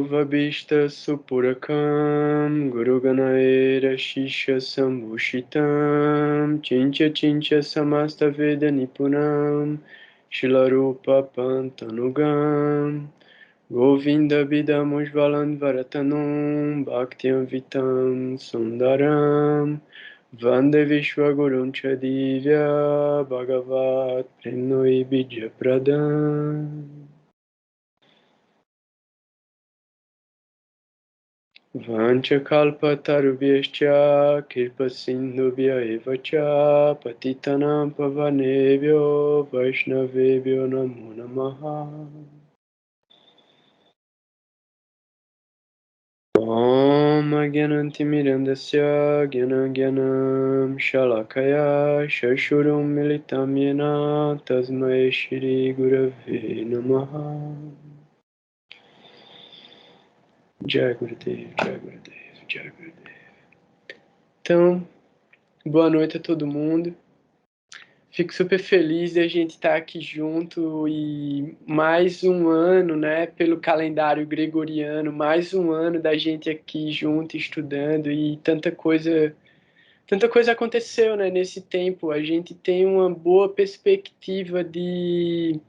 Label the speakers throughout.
Speaker 1: Vabhishta Supurakam Guru Ganaera Shisha Sambhushitam Chincha Chincha Samasta Veda Nipunam Shilarupa Pantanugam Govinda Bidamujvalan Varatanum Bhaktiam Vitam Sundaram Vande Vishwagurun Chadivya Bhagavat Premnoi Bidya Pradam Vanchakalpatarubhyascha Kirpasindhubhya evacha Patitanam Pavanebhyo Vaishnavebhyo Namo Namaha Om Agyanantimirandasya Gyanagyanam Shalakaya Shashurum Militam Yena Tasmai Shri Gurave Namaha Jai Gurudev, Jai Gurudev, Jai Gurudev. Então, boa noite a todo mundo. Fico super feliz de a gente estar aqui junto e mais um ano, né, pelo calendário gregoriano, mais um ano da gente aqui junto estudando e tanta coisa aconteceu, né, nesse tempo. A gente tem uma boa perspectiva de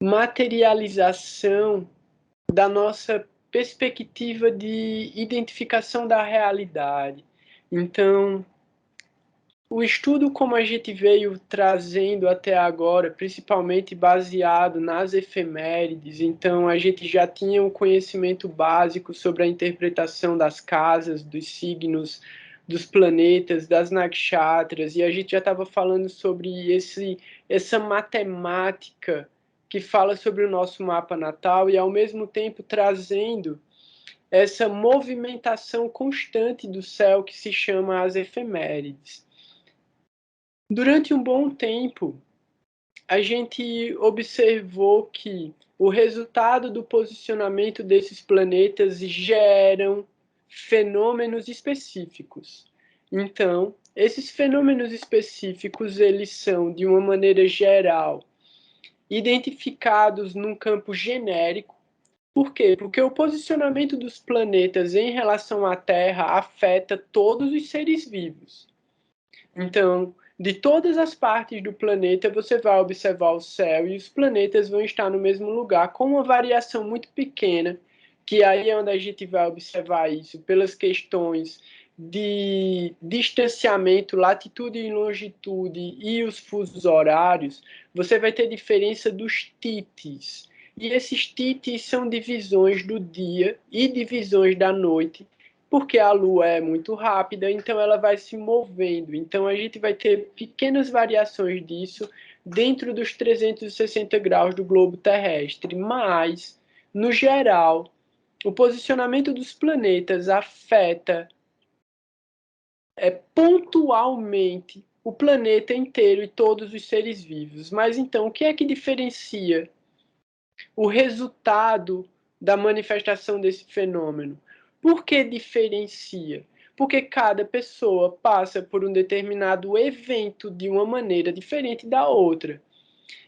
Speaker 1: materialização da nossa perspectiva de identificação da realidade. Então, o estudo como a gente veio trazendo até agora, principalmente baseado nas efemérides, então a gente já tinha um conhecimento básico sobre a interpretação das casas, dos signos, dos planetas, das nakshatras, e a gente já estava falando sobre essa matemática que fala sobre o nosso mapa natal e ao mesmo tempo trazendo essa movimentação constante do céu que se chama as efemérides. Durante um bom tempo, a gente observou que o resultado do posicionamento desses planetas geram fenômenos específicos. Então, esses fenômenos específicos, eles são, de uma maneira geral, identificados num campo genérico. Por quê? Porque o posicionamento dos planetas em relação à Terra afeta todos os seres vivos. Então, de todas as partes do planeta, você vai observar o céu e os planetas vão estar no mesmo lugar, com uma variação muito pequena, que aí é onde a gente vai observar isso, pelas questões de distanciamento, latitude e longitude e os fusos horários, você vai ter diferença dos tites. E esses tites são divisões do dia e divisões da noite, porque a Lua é muito rápida, então ela vai se movendo. Então a gente vai ter pequenas variações disso dentro dos 360 graus do globo terrestre, mas, no geral, o posicionamento dos planetas afeta pontualmente o planeta inteiro e todos os seres vivos. Mas então, o que é que diferencia o resultado da manifestação desse fenômeno? Por que diferencia? Porque cada pessoa passa por um determinado evento de uma maneira diferente da outra.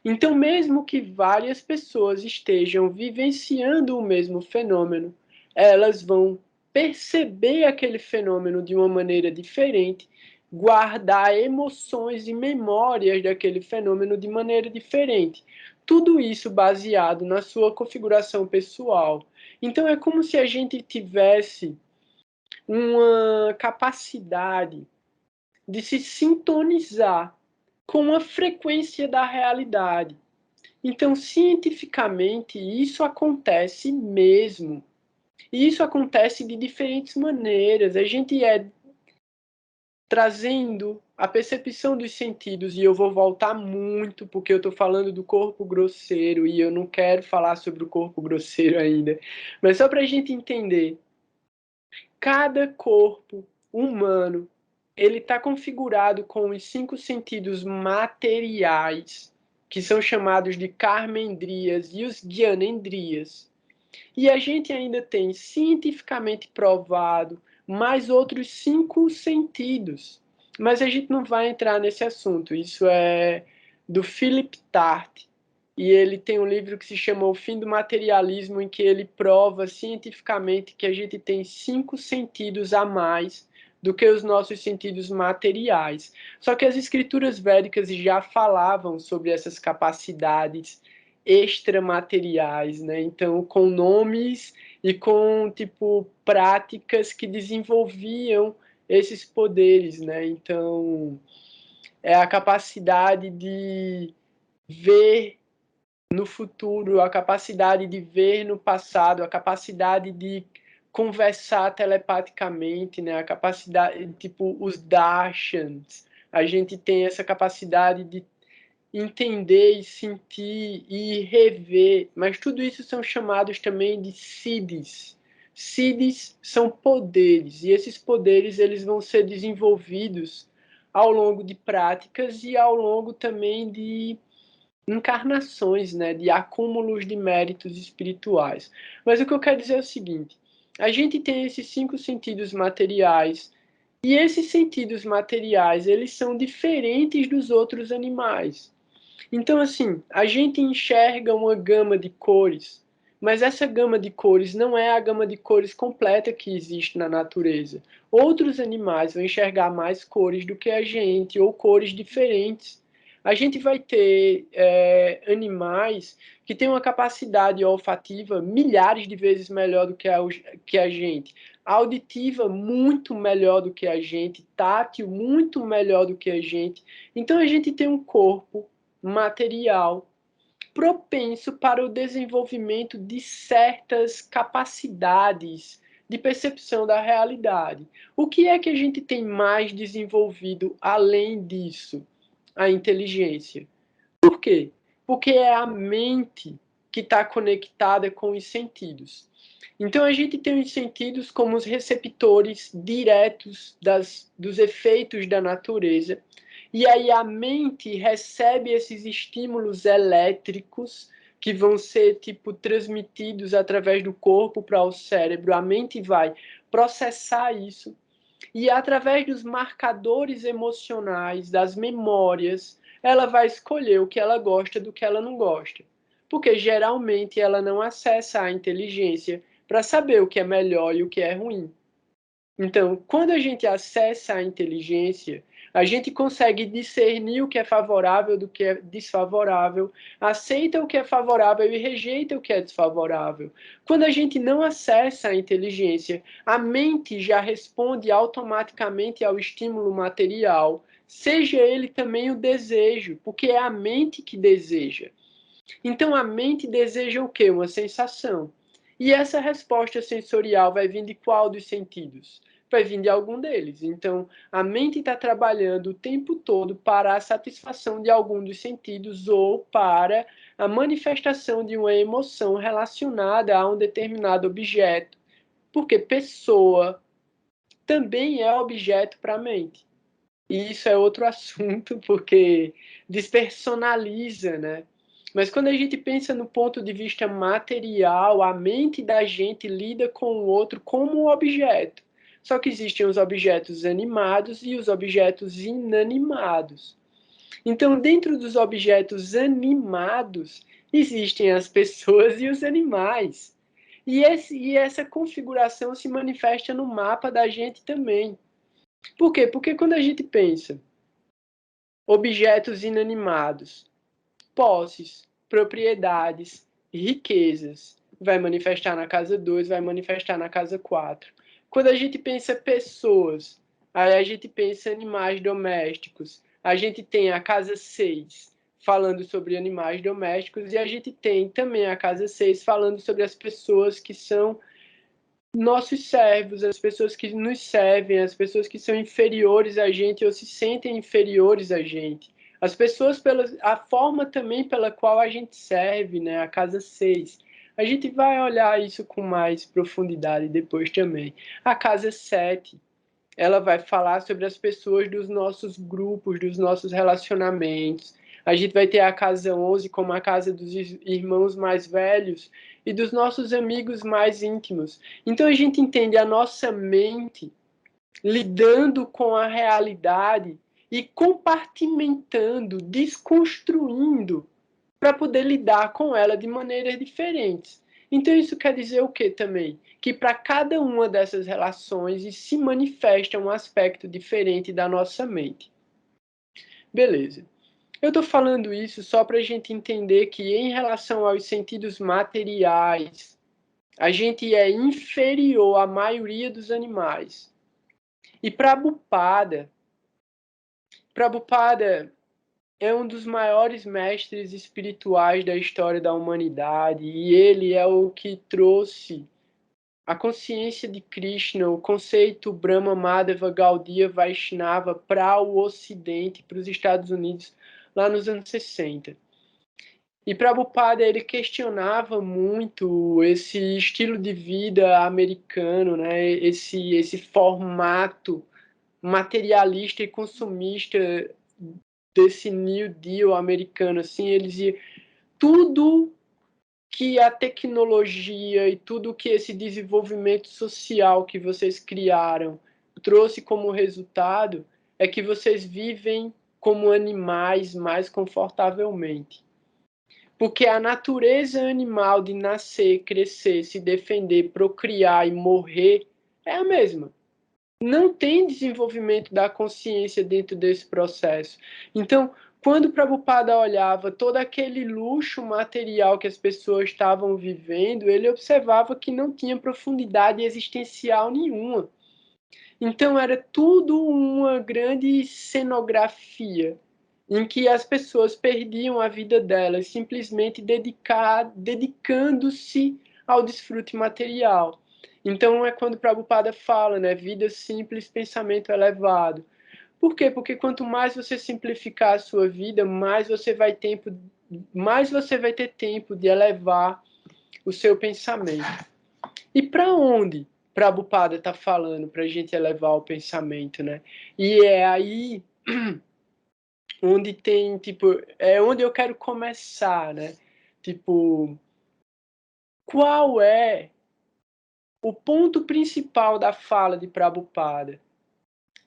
Speaker 1: Então, mesmo que várias pessoas estejam vivenciando o mesmo fenômeno, elas vão perceber aquele fenômeno de uma maneira diferente, guardar emoções e memórias daquele fenômeno de maneira diferente. Tudo isso baseado na sua configuração pessoal. Então, é como se a gente tivesse uma capacidade de se sintonizar com a frequência da realidade. Então, cientificamente, isso acontece mesmo. E isso acontece de diferentes maneiras. A gente trazendo a percepção dos sentidos, e eu vou voltar muito, porque eu estou falando do corpo grosseiro, e eu não quero falar sobre o corpo grosseiro ainda, mas só para a gente entender, cada corpo humano, ele está configurado com os 5 sentidos materiais, que são chamados de karmendrias e os gyanendrias. E a gente ainda tem cientificamente provado mais outros 5 sentidos. Mas a gente não vai entrar nesse assunto. Isso é do Philip Tart. e ele tem um livro que se chama O Fim do Materialismo, em que ele prova cientificamente que a gente tem 5 sentidos a mais do que os nossos sentidos materiais. Só que as escrituras védicas já falavam sobre essas capacidades extramateriais, né? Então, com nomes e com, tipo, práticas que desenvolviam esses poderes, né? Então, é a capacidade de ver no futuro, a capacidade de ver no passado, a capacidade de conversar telepaticamente, né? A capacidade, tipo, os darshans, a gente tem essa capacidade de entender e sentir e rever, mas tudo isso são chamados também de siddhis. Siddhis são poderes, e esses poderes eles vão ser desenvolvidos ao longo de práticas e ao longo também de encarnações, né, de acúmulos de méritos espirituais. Mas o que eu quero dizer é o seguinte: a gente tem esses 5 sentidos materiais, e esses sentidos materiais, eles são diferentes dos outros animais. Então, assim, a gente enxerga uma gama de cores, mas essa gama de cores não é a gama de cores completa que existe na natureza. Outros animais vão enxergar mais cores do que a gente, ou cores diferentes. A gente vai ter animais que têm uma capacidade olfativa milhares de vezes melhor do que a gente, auditiva muito melhor do que a gente, tátil muito melhor do que a gente. Então a gente tem um corpo material propenso para o desenvolvimento de certas capacidades de percepção da realidade. O que é que a gente tem mais desenvolvido além disso? A inteligência. Por quê? Porque é a mente que está conectada com os sentidos. Então a gente tem os sentidos como os receptores diretos dos efeitos da natureza, e aí a mente recebe esses estímulos elétricos que vão ser tipo transmitidos através do corpo para o cérebro. A mente vai processar isso e através dos marcadores emocionais, das memórias, ela vai escolher o que ela gosta do que ela não gosta. Porque geralmente ela não acessa a inteligência para saber o que é melhor e o que é ruim. Então, quando a gente acessa a inteligência, a gente consegue discernir o que é favorável do que é desfavorável, aceita o que é favorável e rejeita o que é desfavorável. Quando a gente não acessa a inteligência, a mente já responde automaticamente ao estímulo material, seja ele também o desejo, porque é a mente que deseja. Então, a mente deseja o quê? Uma sensação. E essa resposta sensorial vai vir de qual dos sentidos? Vai vir de algum deles. Então, a mente está trabalhando o tempo todo para a satisfação de algum dos sentidos ou para a manifestação de uma emoção relacionada a um determinado objeto. Porque pessoa também é objeto para a mente. E isso é outro assunto, porque despersonaliza, né? Mas quando a gente pensa no ponto de vista material, a mente da gente lida com o outro como um objeto. Só que existem os objetos animados e os objetos inanimados. Então, dentro dos objetos animados, existem as pessoas e os animais. E essa configuração se manifesta no mapa da gente também. Por quê? Porque quando a gente pensa objetos inanimados, posses, propriedades, riquezas, vai manifestar na casa 2, vai manifestar na casa 4. Quando a gente pensa pessoas, aí a gente pensa animais domésticos, a gente tem a casa 6 falando sobre animais domésticos e a gente tem também a casa 6 falando sobre as pessoas que são nossos servos, as pessoas que nos servem, as pessoas que são inferiores a gente ou se sentem inferiores a gente. As pessoas, a forma também pela qual a gente serve, né? A casa 6. A gente vai olhar isso com mais profundidade depois também. A casa 7, ela vai falar sobre as pessoas dos nossos grupos, dos nossos relacionamentos. A gente vai ter a casa 11 como a casa dos irmãos mais velhos e dos nossos amigos mais íntimos. Então a gente entende a nossa mente lidando com a realidade e compartimentando, desconstruindo para poder lidar com ela de maneiras diferentes. Então isso quer dizer o que também? Que para cada uma dessas relações se manifesta um aspecto diferente da nossa mente. Beleza. Eu estou falando isso só para a gente entender que em relação aos sentidos materiais, a gente é inferior à maioria dos animais. E Prabhupada é um dos maiores mestres espirituais da história da humanidade, e ele é o que trouxe a consciência de Krishna, o conceito Brahma Madhava Gaudiya Vaishnava para o Ocidente, para os Estados Unidos, lá nos anos 60. E Prabhupada, ele questionava muito esse estilo de vida americano, né? esse formato materialista e consumista desse New Deal americano. Assim, eles iam, tudo que a tecnologia e tudo que esse desenvolvimento social que vocês criaram trouxe como resultado é que vocês vivem como animais mais confortavelmente. Porque a natureza animal de nascer, crescer, se defender, procriar e morrer é a mesma. Não tem desenvolvimento da consciência dentro desse processo. Então, quando Prabhupada olhava todo aquele luxo material que as pessoas estavam vivendo, ele observava que não tinha profundidade existencial nenhuma. Então, era tudo uma grande cenografia em que as pessoas perdiam a vida delas simplesmente dedicando-se ao desfrute material. Então é quando Prabhupada fala, né, vida simples, pensamento elevado. Por quê? Porque quanto mais você simplificar a sua vida, mais você vai ter tempo de elevar o seu pensamento. E para onde Prabhupada está falando para a gente elevar o pensamento, né? E é aí onde tem, tipo, é onde eu quero começar, né? Tipo, qual é o ponto principal da fala de Prabhupada?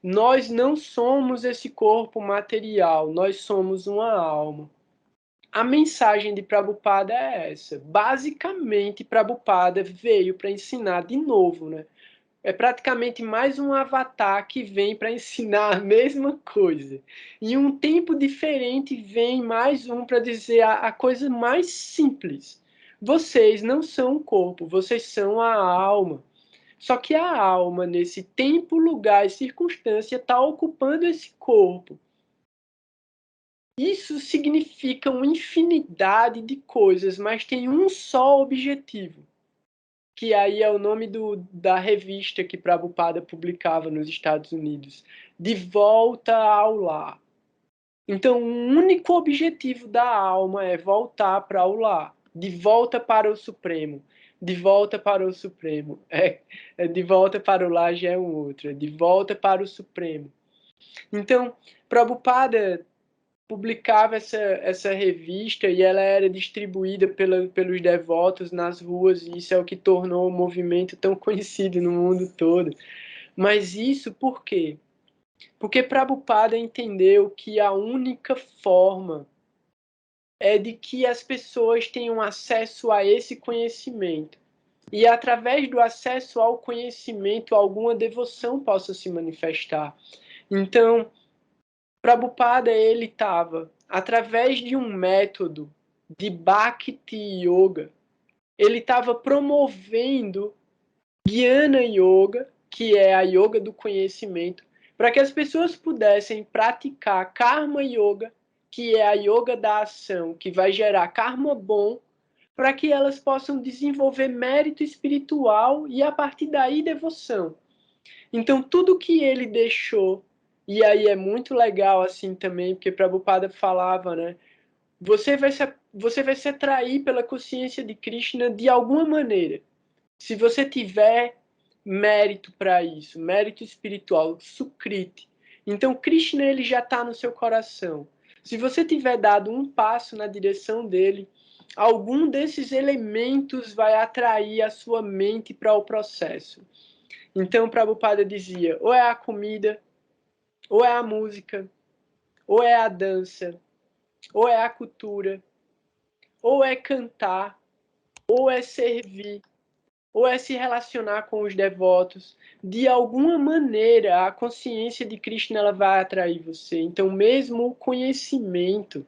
Speaker 1: Nós não somos esse corpo material, nós somos uma alma. A mensagem de Prabhupada é essa. Basicamente, Prabhupada veio para ensinar de novo, né? É praticamente mais um avatar que vem para ensinar a mesma coisa. Em um tempo diferente vem mais um para dizer a coisa mais simples. Vocês não são o corpo, vocês são a alma. Só que a alma, nesse tempo, lugar e circunstância, está ocupando esse corpo. Isso significa uma infinidade de coisas, mas tem um só objetivo, que aí é o nome da revista que Prabhupada publicava nos Estados Unidos, De Volta ao Lar. Então, o único objetivo da alma é voltar para o lar, de volta para o Supremo, de volta para o Supremo. De volta para o lar já é um outro, de volta para o Supremo. Então, Prabhupada publicava essa revista e ela era distribuída pelos devotos nas ruas, e isso é o que tornou o movimento tão conhecido no mundo todo. Mas isso por quê? Porque Prabhupada entendeu que a única forma é de que as pessoas tenham acesso a esse conhecimento. E através do acesso ao conhecimento, alguma devoção possa se manifestar. Então, Prabhupada, ele estava, através de um método de Bhakti Yoga, ele estava promovendo Jnana Yoga, que é a yoga do conhecimento, para que as pessoas pudessem praticar Karma Yoga, que é a yoga da ação, que vai gerar karma bom, para que elas possam desenvolver mérito espiritual e, a partir daí, devoção. Então, tudo que ele deixou, e aí é muito legal assim também, porque Prabhupada falava, né? Você vai se atrair pela consciência de Krishna de alguma maneira. Se você tiver mérito para isso, mérito espiritual, sukriti. Então, Krishna, ele já está no seu coração. Se você tiver dado um passo na direção dele, algum desses elementos vai atrair a sua mente para o processo. Então, Prabhupada dizia, ou é a comida, ou é a música, ou é a dança, ou é a cultura, ou é cantar, ou é servir, ou é se relacionar com os devotos. De alguma maneira, a consciência de Krishna ela vai atrair você. Então, mesmo o conhecimento,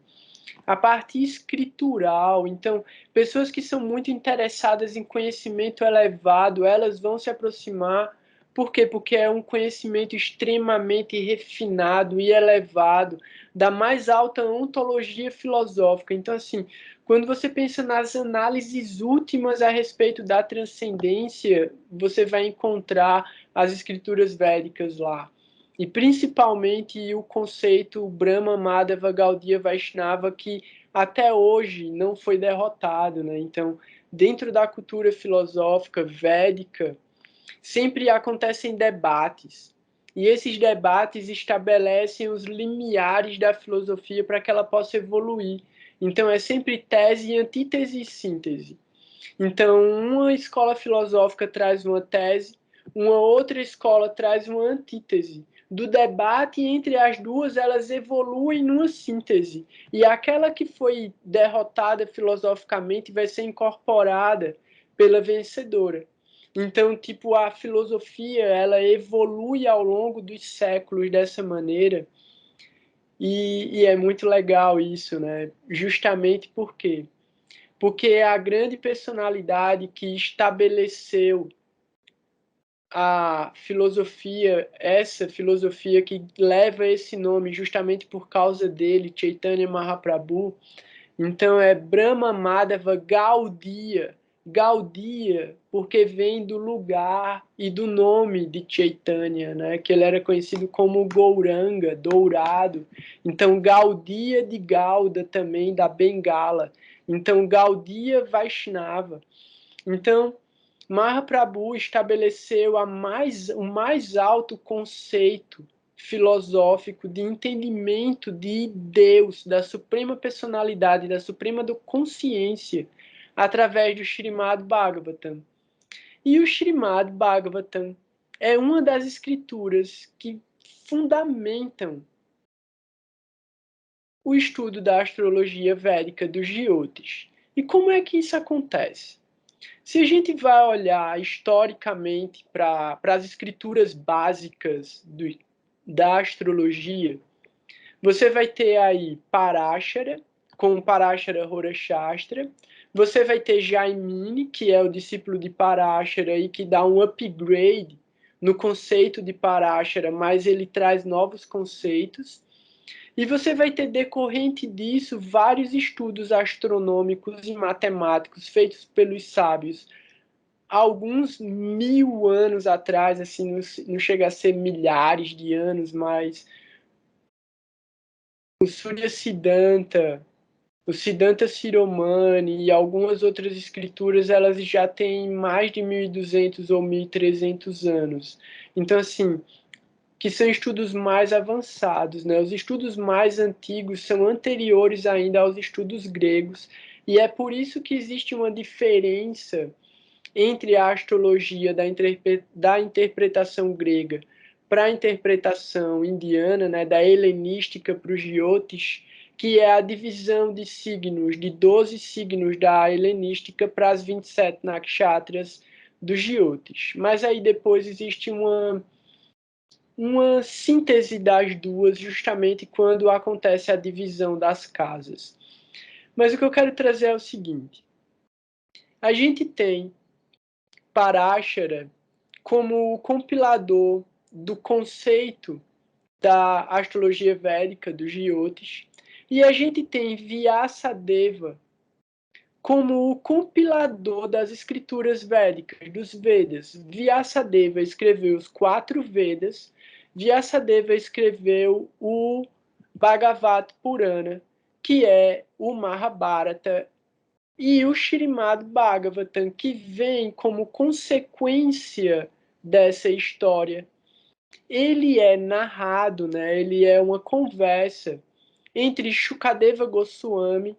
Speaker 1: a parte escritural, então, pessoas que são muito interessadas em conhecimento elevado, elas vão se aproximar. Por quê? Porque é um conhecimento extremamente refinado e elevado, da mais alta ontologia filosófica. Então, assim, quando você pensa nas análises últimas a respeito da transcendência, você vai encontrar as escrituras védicas lá. E principalmente o conceito Brahma, Madhava, Gaudiya, Vaishnava, que até hoje não foi derrotado, né? Então, dentro da cultura filosófica védica, sempre acontecem debates. E esses debates estabelecem os limiares da filosofia para que ela possa evoluir. Então, é sempre tese, antítese e síntese. Então, uma escola filosófica traz uma tese, uma outra escola traz uma antítese. Do debate entre as duas, elas evoluem numa síntese. E aquela que foi derrotada filosoficamente vai ser incorporada pela vencedora. Então, tipo, a filosofia, ela evolui ao longo dos séculos dessa maneira. E é muito legal isso, né? Justamente por quê? Porque é a grande personalidade que estabeleceu a filosofia, essa filosofia que leva esse nome justamente por causa dele, Chaitanya Mahaprabhu. Então é Brahma Madhava Gaudiya. Gaudiya, porque vem do lugar e do nome de Chaitanya, né? Que ele era conhecido como Gouranga, dourado. Então Gaudiya de Gauda também, da Bengala. Então Gaudiya Vaishnava. Então Mahaprabhu estabeleceu o mais alto conceito filosófico de entendimento de Deus, da suprema personalidade, da suprema consciência, através do Srimad Bhagavatam. E o Srimad Bhagavatam é uma das escrituras que fundamentam o estudo da astrologia védica dos Jyotis. E como é que isso acontece? Se a gente vai olhar historicamente para as escrituras básicas da astrologia, você vai ter aí Parashara, com Parashara Hora Shastra, você vai ter Jaimini, que é o discípulo de Parashara e que dá um upgrade no conceito de Parashara, mas ele traz novos conceitos. E você vai ter decorrente disso vários estudos astronômicos e matemáticos feitos pelos sábios alguns 1000 anos atrás, assim, não chega a ser milhares de anos, mas o Surya Siddhanta, o Siddhanta Shiromani e algumas outras escrituras, elas já têm mais de 1200 ou 1300 anos. Então, assim, que são estudos mais avançados, né? Os estudos mais antigos são anteriores ainda aos estudos gregos, e é por isso que existe uma diferença entre a astrologia da interpretação grega para a interpretação indiana, né, da helenística para os Jyotis, que é a divisão de signos, de 12 signos da helenística para as 27 nakshatras dos Jyotis. Mas aí depois existe uma síntese das duas, justamente quando acontece a divisão das casas. Mas o que eu quero trazer é o seguinte: a gente tem Parashara como o compilador do conceito da astrologia védica, dos Jyotis, e a gente tem Vyasadeva como o compilador das escrituras védicas, dos Vedas. Vyasadeva escreveu os 4 Vedas, Vyasadeva escreveu o Bhagavad Purana, que é o Mahabharata, e o Srimad Bhagavatam, que vem como consequência dessa história. Ele é narrado, né? Ele é uma conversa entre Shukadeva Goswami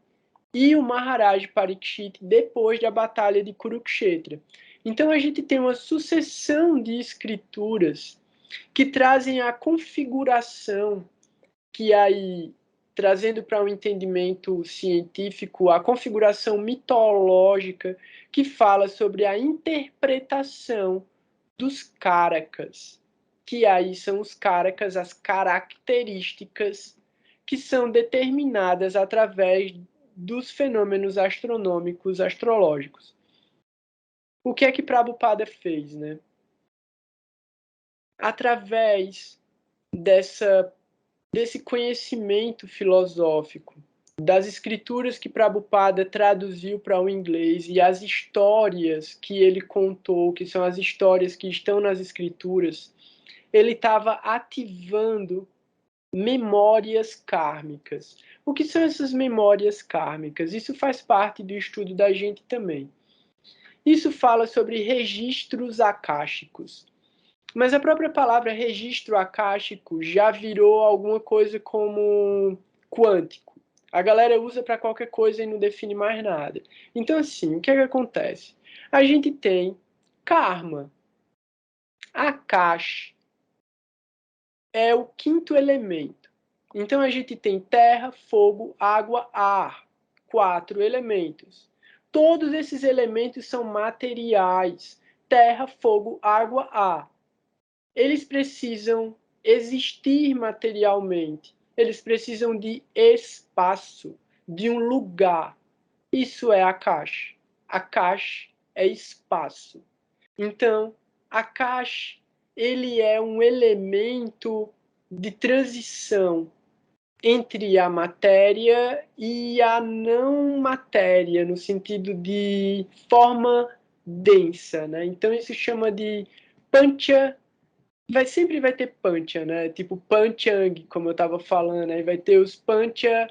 Speaker 1: e o Maharaj Parikshit depois da Batalha de Kurukshetra. Então a gente tem uma sucessão de escrituras que trazem a configuração que aí trazendo para um entendimento científico a configuração mitológica que fala sobre a interpretação dos karakas, que aí são os karakas, as características que são determinadas através dos fenômenos astronômicos astrológicos. O que é que Prabhupada fez, né? Através desse conhecimento filosófico, das escrituras que Prabhupada traduziu para o inglês e as histórias que ele contou, que são as histórias que estão nas escrituras, ele estava ativando memórias kármicas. O que são essas memórias kármicas? Isso faz parte do estudo da gente também. Isso fala sobre registros akáshicos. Mas a própria palavra registro akáshico já virou alguma coisa como quântico. A galera usa para qualquer coisa e não define mais nada. Então, assim, o que é que acontece? A gente tem karma. Akash é o quinto elemento. Então, a gente tem terra, fogo, água, ar. 4 elementos. Todos esses elementos são materiais. Terra, fogo, água, ar. Eles precisam existir materialmente. Eles precisam de espaço, de um lugar. Isso é Akash. Akash é espaço. Então, Akash, ele é um elemento de transição entre a matéria e a não matéria, no sentido de forma densa, né? Então, isso chama de Pancha. Sempre vai ter Pancha, né? Tipo Panchang, como eu estava falando, aí vai ter os Pancha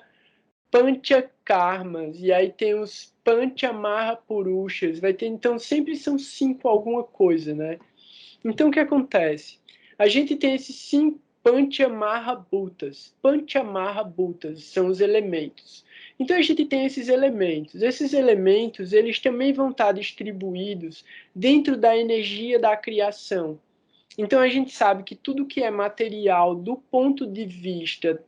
Speaker 1: Karmas, e aí tem os Pancha Mahapurushas, vai ter, então sempre são 5 alguma coisa, né? Então o que acontece? A gente tem esses 5 Pancha Mahabhutas. Pancha Mahabhutas são os elementos. Então a gente tem esses elementos. Esses elementos, eles também vão estar distribuídos dentro da energia da criação. Então a gente sabe que tudo que é material do ponto de vista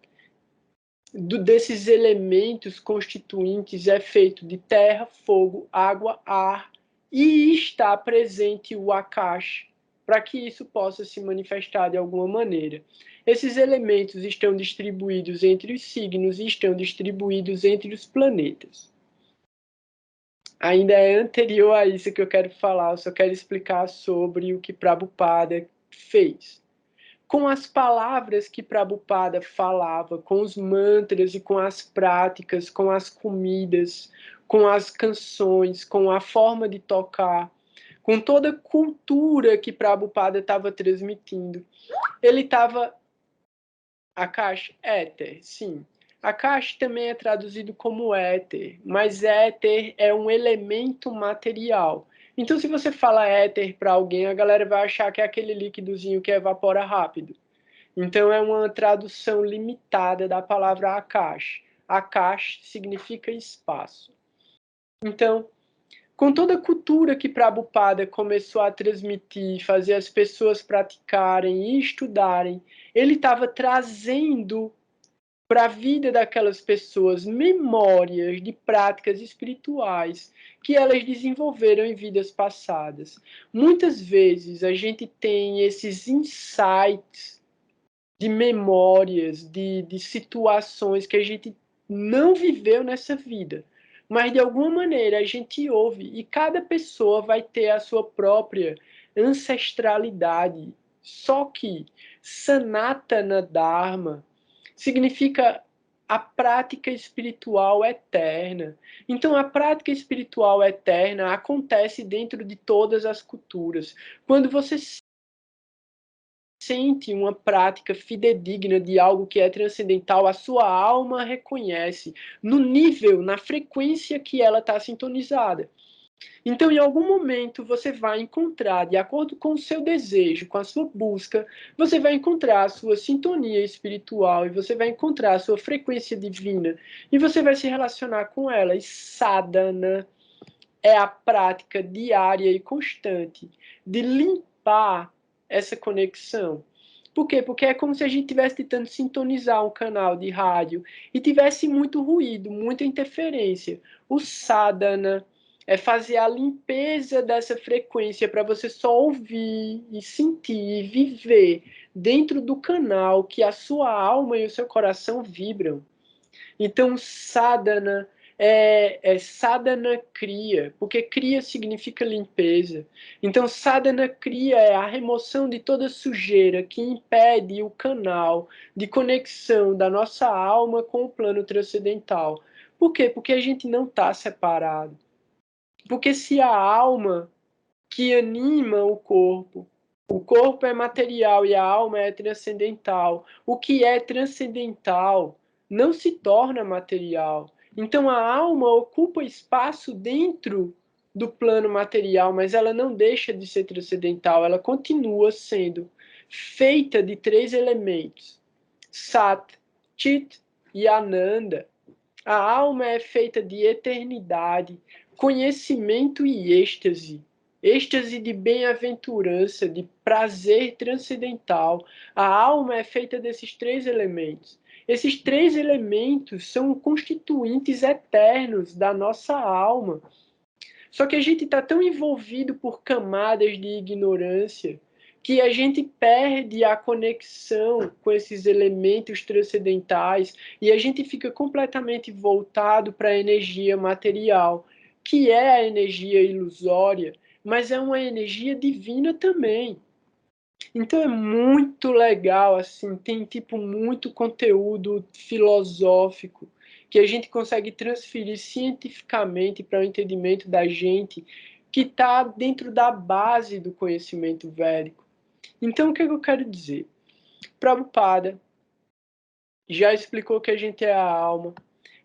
Speaker 1: desses elementos constituintes é feito de terra, fogo, água, ar, e está presente o Akash, para que isso possa se manifestar de alguma maneira. Esses elementos estão distribuídos entre os signos e estão distribuídos entre os planetas. Ainda é anterior a isso que eu quero falar, eu só quero explicar sobre o que Prabhupada fez. Com as palavras que Prabhupada falava, com os mantras e com as práticas, com as comidas, com as canções, com a forma de tocar, com toda a cultura que Prabhupada estava transmitindo. Ele estava... Akash, éter, sim. Akash também é traduzido como éter, mas éter é um elemento material. Então, se você fala éter para alguém, a galera vai achar que é aquele líquidozinho que evapora rápido. Então, é uma tradução limitada da palavra Akash. Akash significa espaço. Então, com toda a cultura que Prabhupada começou a transmitir, fazer as pessoas praticarem e estudarem, ele estava trazendo para a vida daquelas pessoas memórias de práticas espirituais que elas desenvolveram em vidas passadas. Muitas vezes a gente tem esses insights de memórias, de situações que a gente não viveu nessa vida, mas de alguma maneira a gente ouve, e cada pessoa vai ter a sua própria ancestralidade. Só que Sanatana Dharma significa a prática espiritual eterna. Então, a prática espiritual eterna acontece dentro de todas as culturas. Quando você sente uma prática fidedigna de algo que é transcendental, a sua alma reconhece no nível, na frequência que ela está sintonizada. Então, em algum momento, você vai encontrar, de acordo com o seu desejo, com a sua busca, você vai encontrar a sua sintonia espiritual e você vai encontrar a sua frequência divina e você vai se relacionar com ela. E sadhana é a prática diária e constante de limpar essa conexão. Por quê? Porque é como se a gente estivesse tentando sintonizar um canal de rádio e tivesse muito ruído, muita interferência. O sadhana é fazer a limpeza dessa frequência para você só ouvir e sentir e viver dentro do canal que a sua alma e o seu coração vibram. Então, sadhana é sadhana kriya, porque kriya significa limpeza. Então, sadhana kriya é a remoção de toda sujeira que impede o canal de conexão da nossa alma com o plano transcendental. Por quê? Porque a gente não está separado. Porque se a alma que anima o corpo é material e a alma é transcendental. O que é transcendental não se torna material. Então a alma ocupa espaço dentro do plano material, mas ela não deixa de ser transcendental, ela continua sendo feita de 3 elementos: Sat, Chit e Ananda. A alma é feita de eternidade, conhecimento e êxtase. Êxtase de bem-aventurança, de prazer transcendental. A alma é feita desses 3 elementos. Esses 3 elementos são constituintes eternos da nossa alma. Só que a gente está tão envolvido por camadas de ignorância que a gente perde a conexão com esses elementos transcendentais e a gente fica completamente voltado para a energia material, que é a energia ilusória, mas é uma energia divina também. Então é muito legal, assim, tem tipo muito conteúdo filosófico que a gente consegue transferir cientificamente para o entendimento da gente que está dentro da base do conhecimento védico. Então o que eu quero dizer? Prabhupada já explicou que a gente é a alma.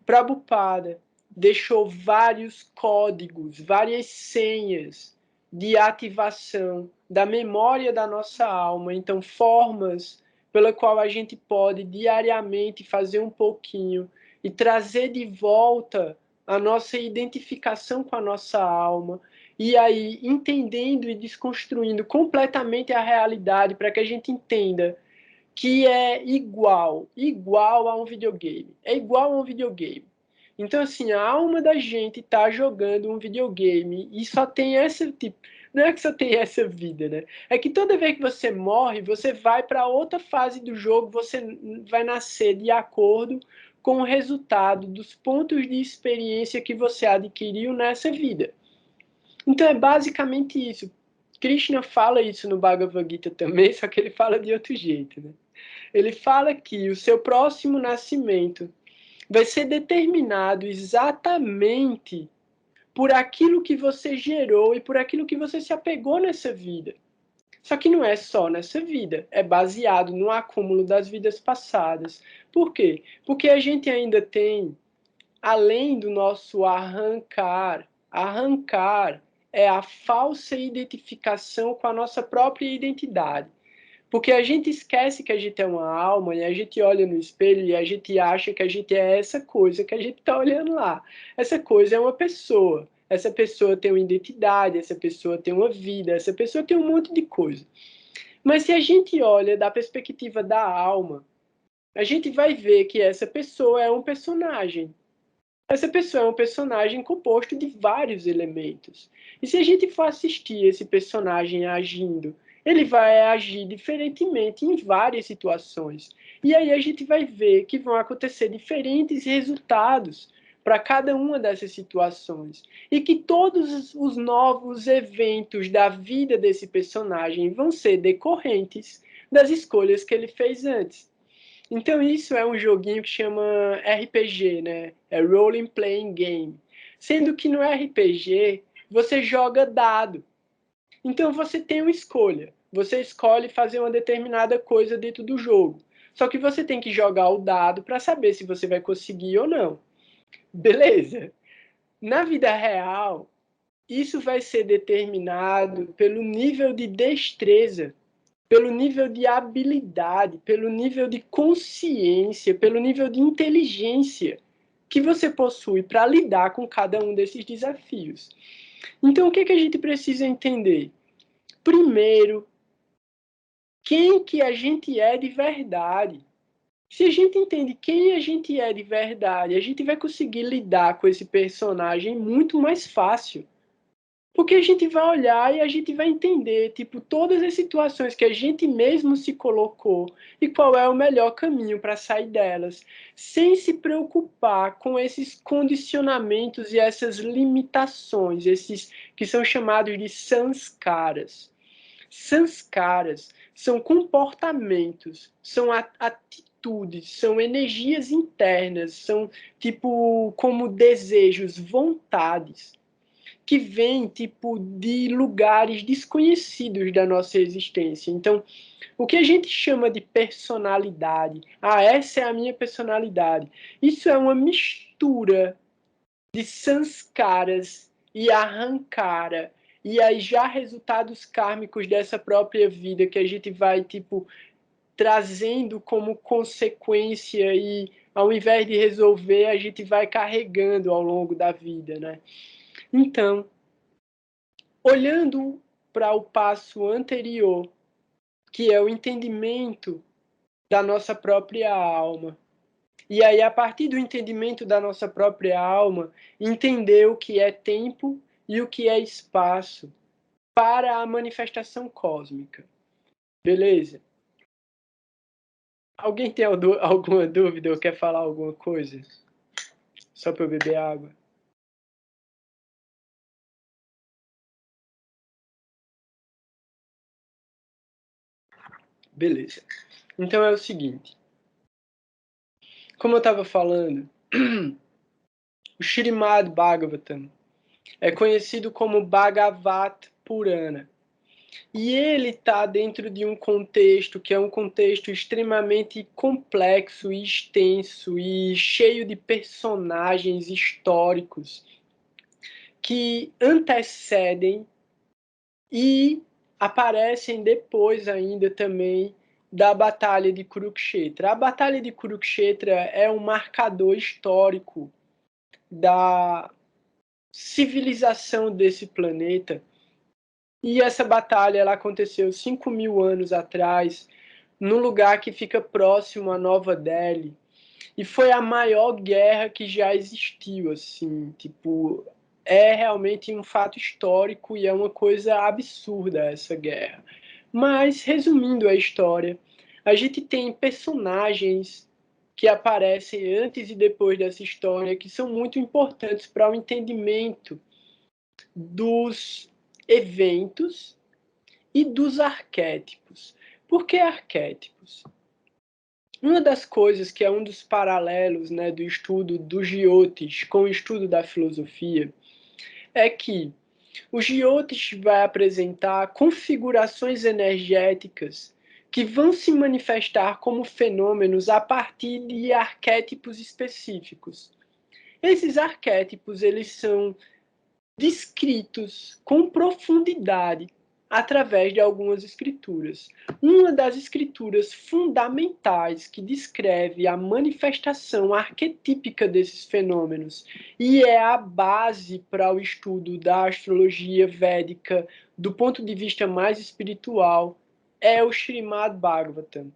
Speaker 1: Prabhupada deixou vários códigos, várias senhas de ativação da memória da nossa alma. Então, formas pela qual a gente pode diariamente fazer um pouquinho e trazer de volta a nossa identificação com a nossa alma. E aí, entendendo e desconstruindo completamente a realidade para que a gente entenda que é igual a um videogame. É igual a um videogame. Então, assim, a alma da gente tá jogando um videogame e só tem essa, tipo, não é que só tem essa vida, né? É que toda vez que você morre, você vai para outra fase do jogo, você vai nascer de acordo com o resultado dos pontos de experiência que você adquiriu nessa vida. Então, é basicamente isso. Krishna fala isso no Bhagavad Gita também, só que ele fala de outro jeito, né? Ele fala que o seu próximo nascimento vai ser determinado exatamente por aquilo que você gerou e por aquilo que você se apegou nessa vida. Só que não é só nessa vida, é baseado no acúmulo das vidas passadas. Por quê? Porque a gente ainda tem, além do nosso arrancar é a falsa identificação com a nossa própria identidade. Porque a gente esquece que a gente é uma alma e a gente olha no espelho e a gente acha que a gente é essa coisa que a gente está olhando lá. Essa coisa é uma pessoa. Essa pessoa tem uma identidade, essa pessoa tem uma vida, essa pessoa tem um monte de coisa. Mas se a gente olha da perspectiva da alma, a gente vai ver que essa pessoa é um personagem. Essa pessoa é um personagem composto de vários elementos. E se a gente for assistir esse personagem agindo, ele vai agir diferentemente em várias situações. E aí a gente vai ver que vão acontecer diferentes resultados para cada uma dessas situações. E que todos os novos eventos da vida desse personagem vão ser decorrentes das escolhas que ele fez antes. Então isso é um joguinho que chama RPG, né? É Role Playing Game. Sendo que no RPG você joga dado. Então você tem uma escolha. Você escolhe fazer uma determinada coisa dentro do jogo. Só que você tem que jogar o dado para saber se você vai conseguir ou não. Beleza? Na vida real, isso vai ser determinado pelo nível de destreza, pelo nível de habilidade, pelo nível de consciência, pelo nível de inteligência que você possui para lidar com cada um desses desafios. Então, o que a gente precisa entender? Primeiro, quem que a gente é de verdade. Se a gente entende quem a gente é de verdade, a gente vai conseguir lidar com esse personagem muito mais fácil. Porque a gente vai olhar e a gente vai entender, tipo, todas as situações que a gente mesmo se colocou e qual é o melhor caminho para sair delas, sem se preocupar com esses condicionamentos e essas limitações, esses que são chamados de sanskaras. Sanskaras são comportamentos, são atitudes, são energias internas, são tipo como desejos, vontades que vêm tipo de lugares desconhecidos da nossa existência. Então, o que a gente chama de personalidade, essa é a minha personalidade. Isso é uma mistura de sanskaras e arrancara e aí já resultados kármicos dessa própria vida que a gente vai tipo trazendo como consequência e ao invés de resolver a gente vai carregando ao longo da vida, né? Então, olhando para o passo anterior, que é o entendimento da nossa própria alma, e aí, a partir do entendimento da nossa própria alma, entender o que é tempo e o que é espaço para a manifestação cósmica. Beleza? Alguém tem alguma dúvida ou quer falar alguma coisa? Só para eu beber água. Beleza. Então é o seguinte. Como eu estava falando, o Srimad Bhagavatam é conhecido como Bhagavat Purana. E ele está dentro de um contexto que é um contexto extremamente complexo e extenso e cheio de personagens históricos que antecedem e aparecem depois ainda também da Batalha de Kurukshetra. A Batalha de Kurukshetra é um marcador histórico da civilização desse planeta. E essa batalha ela aconteceu 5.000 anos atrás, num lugar que fica próximo a Nova Delhi. E foi a maior guerra que já existiu, assim, tipo, é realmente um fato histórico e é uma coisa absurda essa guerra. Mas, resumindo a história, a gente tem personagens que aparecem antes e depois dessa história que são muito importantes para o entendimento dos eventos e dos arquétipos. Por que arquétipos? Uma das coisas que é um dos paralelos, né, do estudo dos Jyotish com o estudo da filosofia é que o Jyotish vai apresentar configurações energéticas que vão se manifestar como fenômenos a partir de arquétipos específicos. Esses arquétipos eles são descritos com profundidade através de algumas escrituras. Uma das escrituras fundamentais que descreve a manifestação arquetípica desses fenômenos e é a base para o estudo da astrologia védica do ponto de vista mais espiritual é o Srimad Bhagavatam.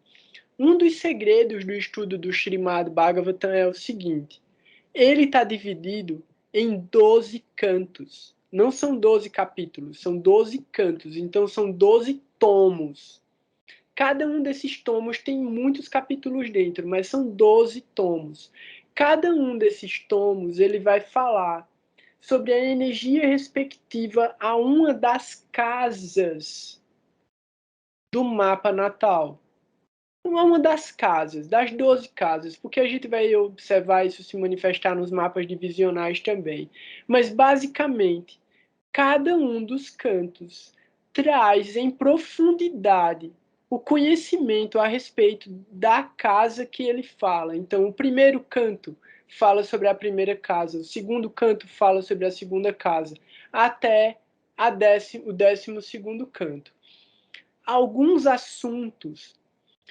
Speaker 1: Um dos segredos do estudo do Srimad Bhagavatam é o seguinte: ele está dividido em 12 cantos. Não são 12 capítulos, são 12 cantos. Então são 12 tomos. Cada um desses tomos tem muitos capítulos dentro, mas são 12 tomos. Cada um desses tomos ele vai falar sobre a energia respectiva a uma das casas do mapa natal. Uma das casas, das 12 casas, porque a gente vai observar isso se manifestar nos mapas divisionais também. Mas, basicamente, cada um dos cantos traz em profundidade o conhecimento a respeito da casa que ele fala. Então, o primeiro canto fala sobre a primeira casa, o segundo canto fala sobre a segunda casa, até o 12º canto. Alguns assuntos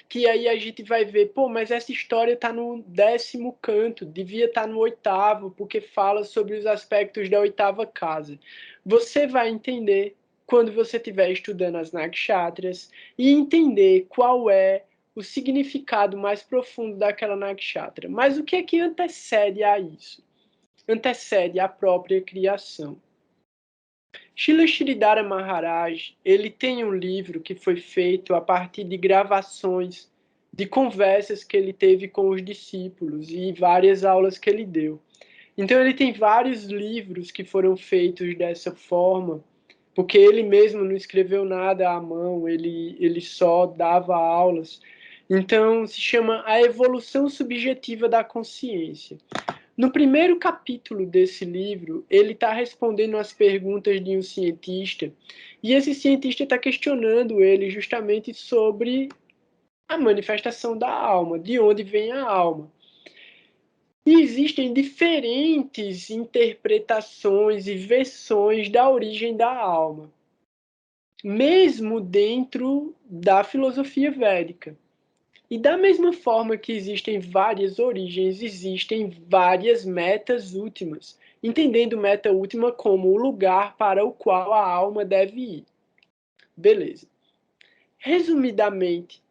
Speaker 1: que aí a gente vai ver, pô, mas essa história está no 10º canto, devia estar no 8º, porque fala sobre os aspectos da 8ª casa. Você vai entender quando você estiver estudando as nakshatras e entender qual é o significado mais profundo daquela nakshatra. Mas o que é que antecede a isso? Antecede a própria criação. Srila Sridhara Maharaj, ele tem um livro que foi feito a partir de gravações de conversas que ele teve com os discípulos e várias aulas que ele deu. Então ele tem vários livros que foram feitos dessa forma, porque ele mesmo não escreveu nada à mão, ele só dava aulas. Então se chama A Evolução Subjetiva da Consciência. No primeiro capítulo desse livro, ele está respondendo às perguntas de um cientista, e esse cientista está questionando ele justamente sobre a manifestação da alma, de onde vem a alma. E existem diferentes interpretações e versões da origem da alma, mesmo dentro da filosofia védica. E da mesma forma que existem várias origens, existem várias metas últimas, entendendo meta última como o lugar para o qual a alma deve ir. Beleza. Resumidamente,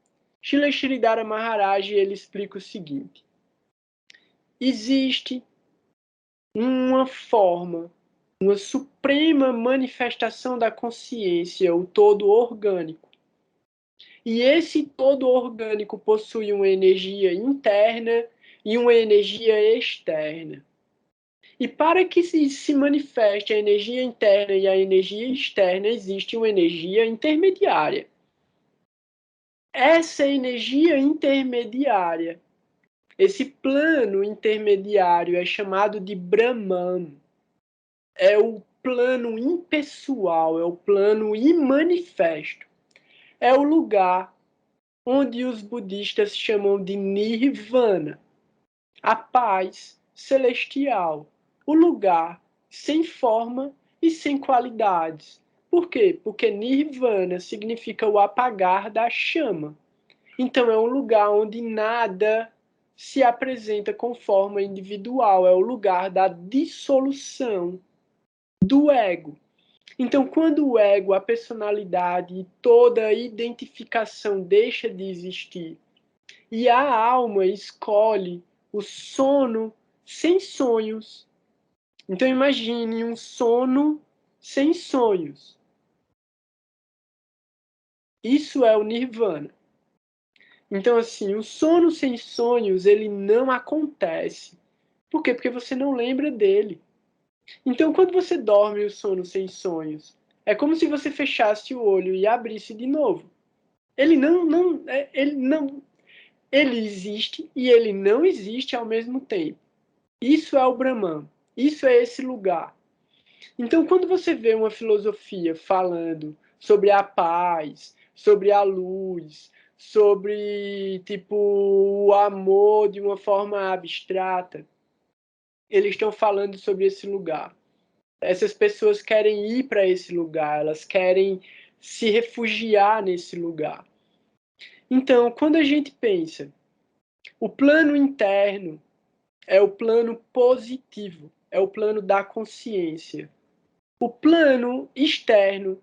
Speaker 1: Srila Sridhara Maharaj ele explica o seguinte: existe uma forma, uma suprema manifestação da consciência, o todo orgânico. E esse todo orgânico possui uma energia interna e uma energia externa. E para que se manifeste a energia interna e a energia externa, existe uma energia intermediária. Essa energia intermediária, esse plano intermediário é chamado de Brahman. É o plano impessoal, é o plano imanifesto. É o lugar onde os budistas chamam de Nirvana, a paz celestial, o lugar sem forma e sem qualidades. Por quê? Porque Nirvana significa o apagar da chama. Então é um lugar onde nada se apresenta com forma individual, é o lugar da dissolução do ego. Então, quando o ego, a personalidade e toda a identificação deixa de existir e a alma escolhe o sono sem sonhos. Então, imagine um sono sem sonhos. Isso é o nirvana. Então, assim, o sono sem sonhos, ele não acontece. Por quê? Porque você não lembra dele. Então, quando você dorme o sono sem sonhos, é como se você fechasse o olho e abrisse de novo. Ele ele existe e ele não existe ao mesmo tempo. Isso é o Brahman. Isso é esse lugar. Então, quando você vê uma filosofia falando sobre a paz, sobre a luz, sobre tipo o amor de uma forma abstrata, eles estão falando sobre esse lugar. Essas pessoas querem ir para esse lugar, elas querem se refugiar nesse lugar. Então, quando a gente pensa, o plano interno é o plano positivo, é o plano da consciência. O plano externo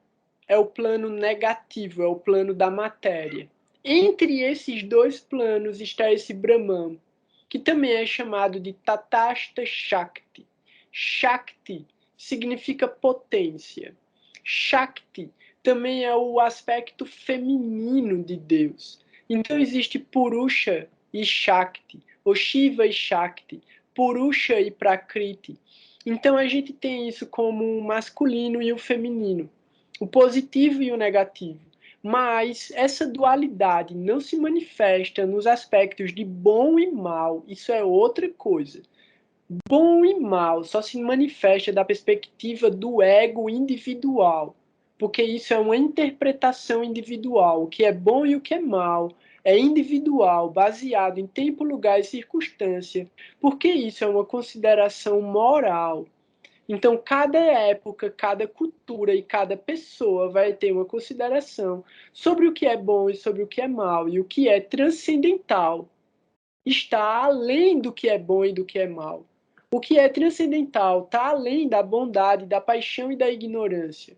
Speaker 1: é o plano negativo, é o plano da matéria. Entre esses dois planos está esse Brahman, que também é chamado de Tatastha Shakti. Shakti significa potência. Shakti também é o aspecto feminino de Deus. Então existe Purusha e Shakti, ou Shiva e Shakti, Purusha e Prakriti. Então a gente tem isso como o masculino e o feminino, o positivo e o negativo. Mas essa dualidade não se manifesta nos aspectos de bom e mal, isso é outra coisa. Bom e mal só se manifesta da perspectiva do ego individual, porque isso é uma interpretação individual. O que é bom e o que é mal é individual, baseado em tempo, lugar e circunstância, porque isso é uma consideração moral. Então, cada época, cada cultura e cada pessoa vai ter uma consideração sobre o que é bom e sobre o que é mal, e o que é transcendental está além do que é bom e do que é mal. O que é transcendental está além da bondade, da paixão e da ignorância.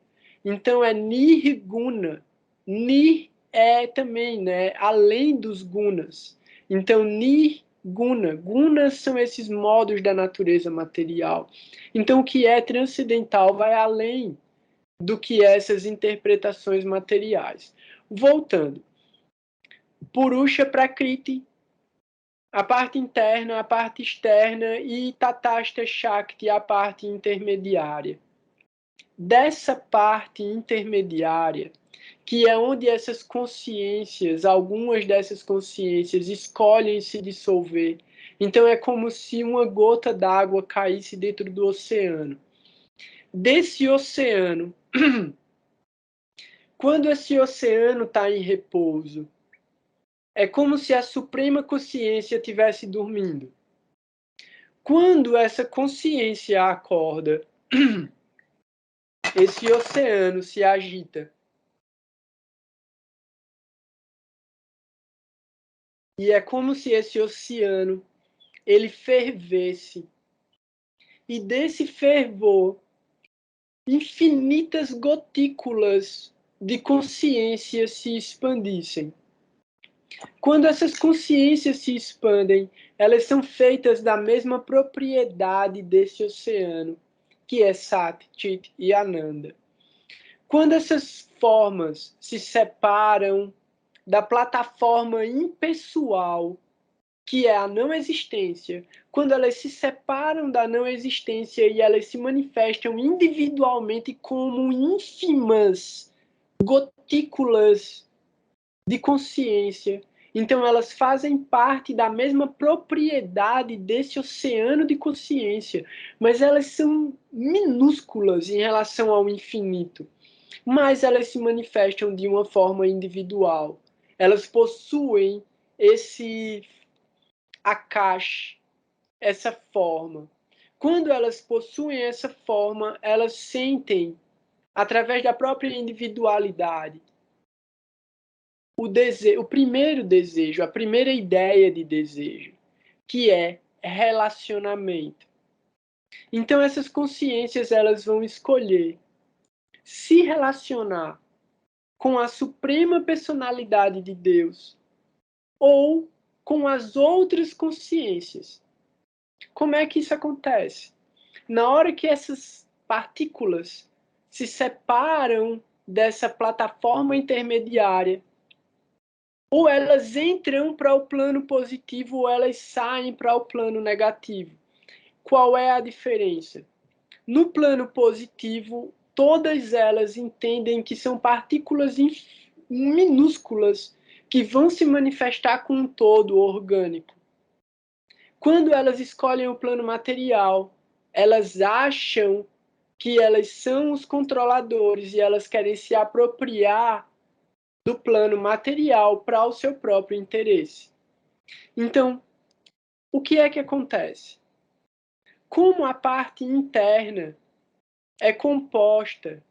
Speaker 1: Então é nirguna. Nir é também, né, além dos gunas. Então nirguna. Gunas são esses modos da natureza material. Então o que é transcendental vai além do que essas interpretações materiais. Voltando. Purusha Prakriti, a parte interna, a parte externa, e Tatastha Shakti, a parte intermediária. Dessa parte intermediária, que é onde essas consciências, algumas dessas consciências, escolhem se dissolver. Então é como se uma gota d'água caísse dentro do oceano. Desse oceano, quando esse oceano está em repouso, é como se a Suprema Consciência estivesse dormindo. Quando essa consciência acorda, esse oceano se agita. E é como se esse oceano ele fervesse. E desse fervor, infinitas gotículas de consciência se expandissem. Quando essas consciências se expandem, elas são feitas da mesma propriedade desse oceano, que é Sat, Chit e Ananda. Quando essas formas se separam da plataforma impessoal, que é a não existência, quando elas se separam da não existência e elas se manifestam individualmente como ínfimas gotículas de consciência, então elas fazem parte da mesma propriedade desse oceano de consciência, mas elas são minúsculas em relação ao infinito. Mas elas se manifestam de uma forma individual. Elas possuem esse akash, essa forma. Quando elas possuem essa forma, elas sentem, através da própria individualidade, o primeiro desejo, a primeira ideia de desejo, que é relacionamento. Então essas consciências elas vão escolher se relacionar com a suprema personalidade de Deus ou com as outras consciências. Como é que isso acontece? Na hora que essas partículas se separam dessa plataforma intermediária, ou elas entram para o plano positivo ou elas saem para o plano negativo. Qual é a diferença? No plano positivo, todas elas entendem que são partículas minúsculas que vão se manifestar com um todo orgânico. Quando elas escolhem o plano material, elas acham que elas são os controladores e elas querem se apropriar do plano material para o seu próprio interesse. Então, o que é que acontece? Como a parte interna é composta,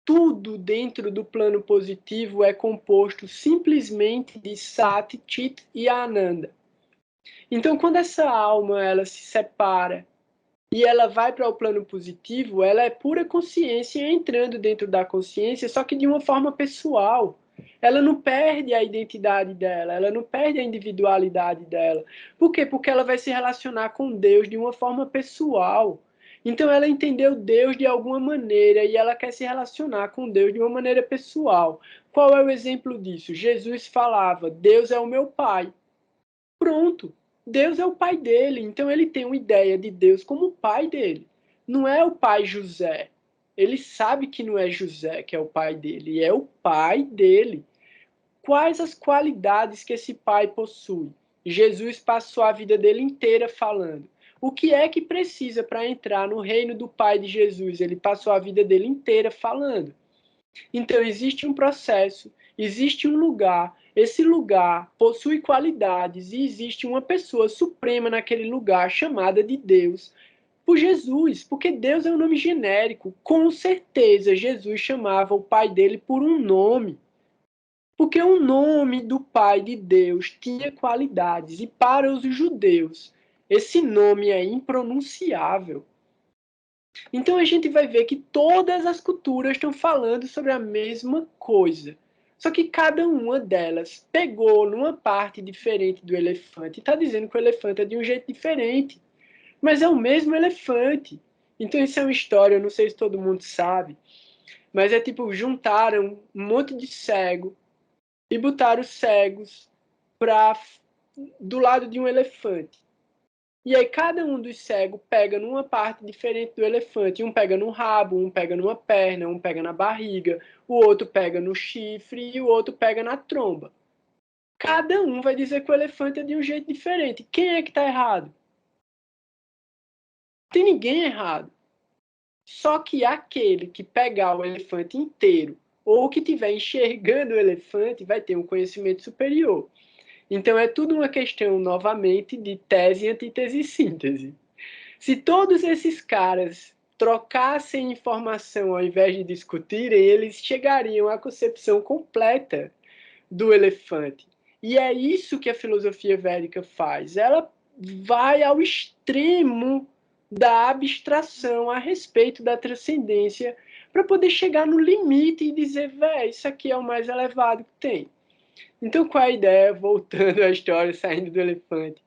Speaker 1: tudo dentro do plano positivo é composto simplesmente de Sat, Chit e Ananda. Então, quando essa alma ela se separa e ela vai para o plano positivo, ela é pura consciência entrando dentro da consciência, só que de uma forma pessoal. Ela não perde a identidade dela, ela não perde a individualidade dela. Por quê? Porque ela vai se relacionar com Deus de uma forma pessoal. Então ela entendeu Deus de alguma maneira e ela quer se relacionar com Deus de uma maneira pessoal. Qual é o exemplo disso? Jesus falava: Deus é o meu Pai. Pronto. Deus é o pai dele, então ele tem uma ideia de Deus como o pai dele. Não é o pai José. Ele sabe que não é José que é o pai dele, é o pai dele. Quais as qualidades que esse pai possui? Jesus passou a vida dele inteira falando. O que é que precisa para entrar no reino do pai de Jesus? Ele passou a vida dele inteira falando. Então existe um processo, existe um lugar, esse lugar possui qualidades e existe uma pessoa suprema naquele lugar chamada de Deus, por Jesus, porque Deus é um nome genérico. Com certeza Jesus chamava o pai dele por um nome, porque o nome do pai de Deus tinha qualidades e para os judeus esse nome é impronunciável. Então a gente vai ver que todas as culturas estão falando sobre a mesma coisa. Só que cada uma delas pegou numa parte diferente do elefante e está dizendo que o elefante é de um jeito diferente. Mas é o mesmo elefante. Então isso é uma história, eu não sei se todo mundo sabe, mas é tipo, juntaram um monte de cego e botaram os cegos do lado de um elefante. E aí cada um dos cegos pega numa parte diferente do elefante. Um pega no rabo, um pega numa perna, um pega na barriga, o outro pega no chifre e o outro pega na tromba. Cada um vai dizer que o elefante é de um jeito diferente. Quem é que está errado? Não tem ninguém errado. Só que aquele que pegar o elefante inteiro ou que estiver enxergando o elefante vai ter um conhecimento superior. Então é tudo uma questão, novamente, de tese, antítese e síntese. Se todos esses caras trocassem informação ao invés de discutirem, eles chegariam à concepção completa do elefante. E é isso que a filosofia védica faz. Ela vai ao extremo da abstração a respeito da transcendência para poder chegar no limite e dizer, véi, isso aqui é o mais elevado que tem. Então, qual é a ideia? Voltando à história, saindo do elefante.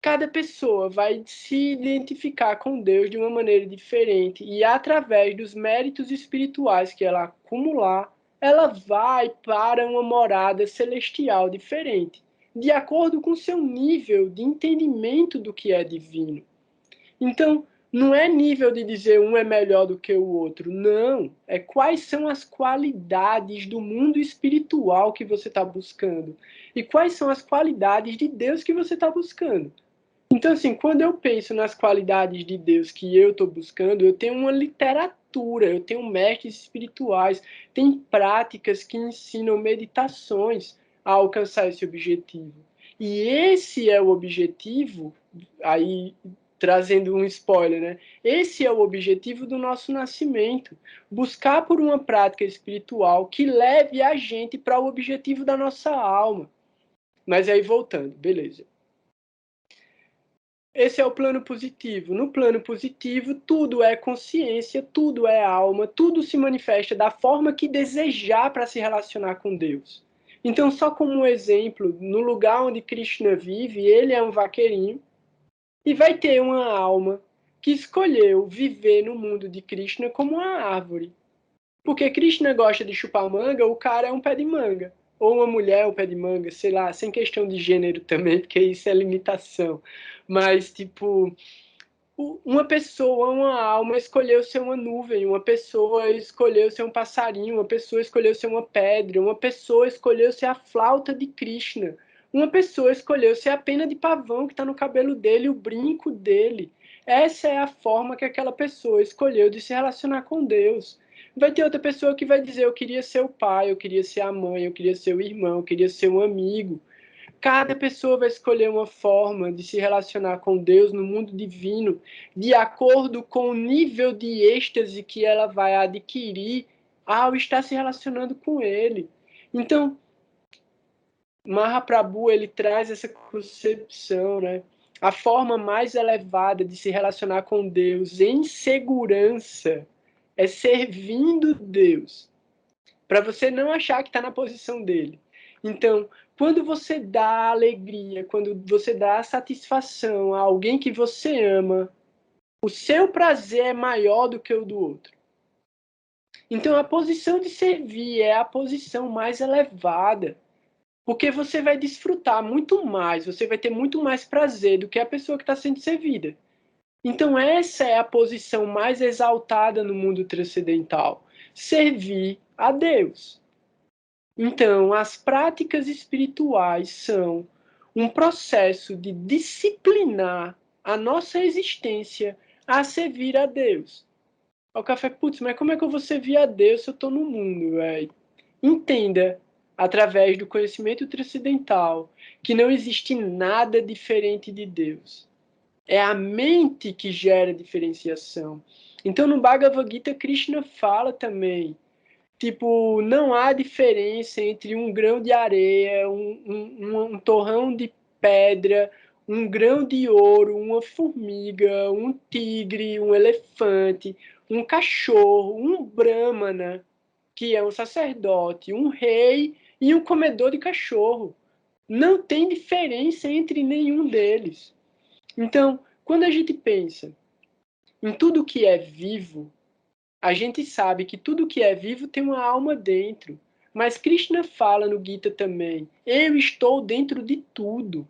Speaker 1: Cada pessoa vai se identificar com Deus de uma maneira diferente e através dos méritos espirituais que ela acumular, ela vai para uma morada celestial diferente, de acordo com seu nível de entendimento do que é divino. Então, não é nível de dizer um é melhor do que o outro, não. É quais são as qualidades do mundo espiritual que você está buscando e quais são as qualidades de Deus que você está buscando. Então, assim, quando eu penso nas qualidades de Deus que eu estou buscando, eu tenho uma literatura, eu tenho mestres espirituais, tem práticas que ensinam meditações a alcançar esse objetivo. E esse é o objetivo, aí trazendo um spoiler, né? Esse é o objetivo do nosso nascimento, buscar por uma prática espiritual que leve a gente para o objetivo da nossa alma. Mas aí voltando, beleza. Esse é o plano positivo. No plano positivo, tudo é consciência, tudo é alma, tudo se manifesta da forma que desejar para se relacionar com Deus. Então, só como um exemplo, no lugar onde Krishna vive, ele é um vaqueirinho e vai ter uma alma que escolheu viver no mundo de Krishna como uma árvore. Porque Krishna gosta de chupar manga, o cara é um pé de manga. Ou uma mulher é um pé de manga, sei lá, sem questão de gênero também, porque isso é limitação. Mas, tipo, uma pessoa, uma alma escolheu ser uma nuvem, uma pessoa escolheu ser um passarinho, uma pessoa escolheu ser uma pedra, uma pessoa escolheu ser a flauta de Krishna, uma pessoa escolheu ser a pena de pavão que está no cabelo dele, o brinco dele. Essa é a forma que aquela pessoa escolheu de se relacionar com Deus. Vai ter outra pessoa que vai dizer: eu queria ser o pai, eu queria ser a mãe, eu queria ser o irmão, eu queria ser um amigo. Cada pessoa vai escolher uma forma de se relacionar com Deus no mundo divino, de acordo com o nível de êxtase que ela vai adquirir ao estar se relacionando com Ele. Então, Mahaprabhu, ele traz essa concepção, né? A forma mais elevada de se relacionar com Deus em segurança é servindo Deus, para você não achar que está na posição dele. Então, quando você dá alegria, quando você dá satisfação a alguém que você ama, o seu prazer é maior do que o do outro. Então, a posição de servir é a posição mais elevada, porque você vai desfrutar muito mais, você vai ter muito mais prazer do que a pessoa que está sendo servida. Então, essa é a posição mais exaltada no mundo transcendental: servir a Deus. Então, as práticas espirituais são um processo de disciplinar a nossa existência a servir a Deus. O café, putz, mas como é que eu vou servir a Deus se eu estou no mundo, velho? Entenda, através do conhecimento transcendental, que não existe nada diferente de Deus. É a mente que gera diferenciação. Então, no Bhagavad Gita, Krishna fala também, tipo, não há diferença entre um grão de areia, um torrão de pedra, um grão de ouro, uma formiga, um tigre, um elefante, um cachorro, um brahmana, que é um sacerdote, um rei e um comedor de cachorro. Não tem diferença entre nenhum deles. Então, quando a gente pensa em tudo que é vivo, a gente sabe que tudo que é vivo tem uma alma dentro. Mas Krishna fala no Gita também, eu estou dentro de tudo.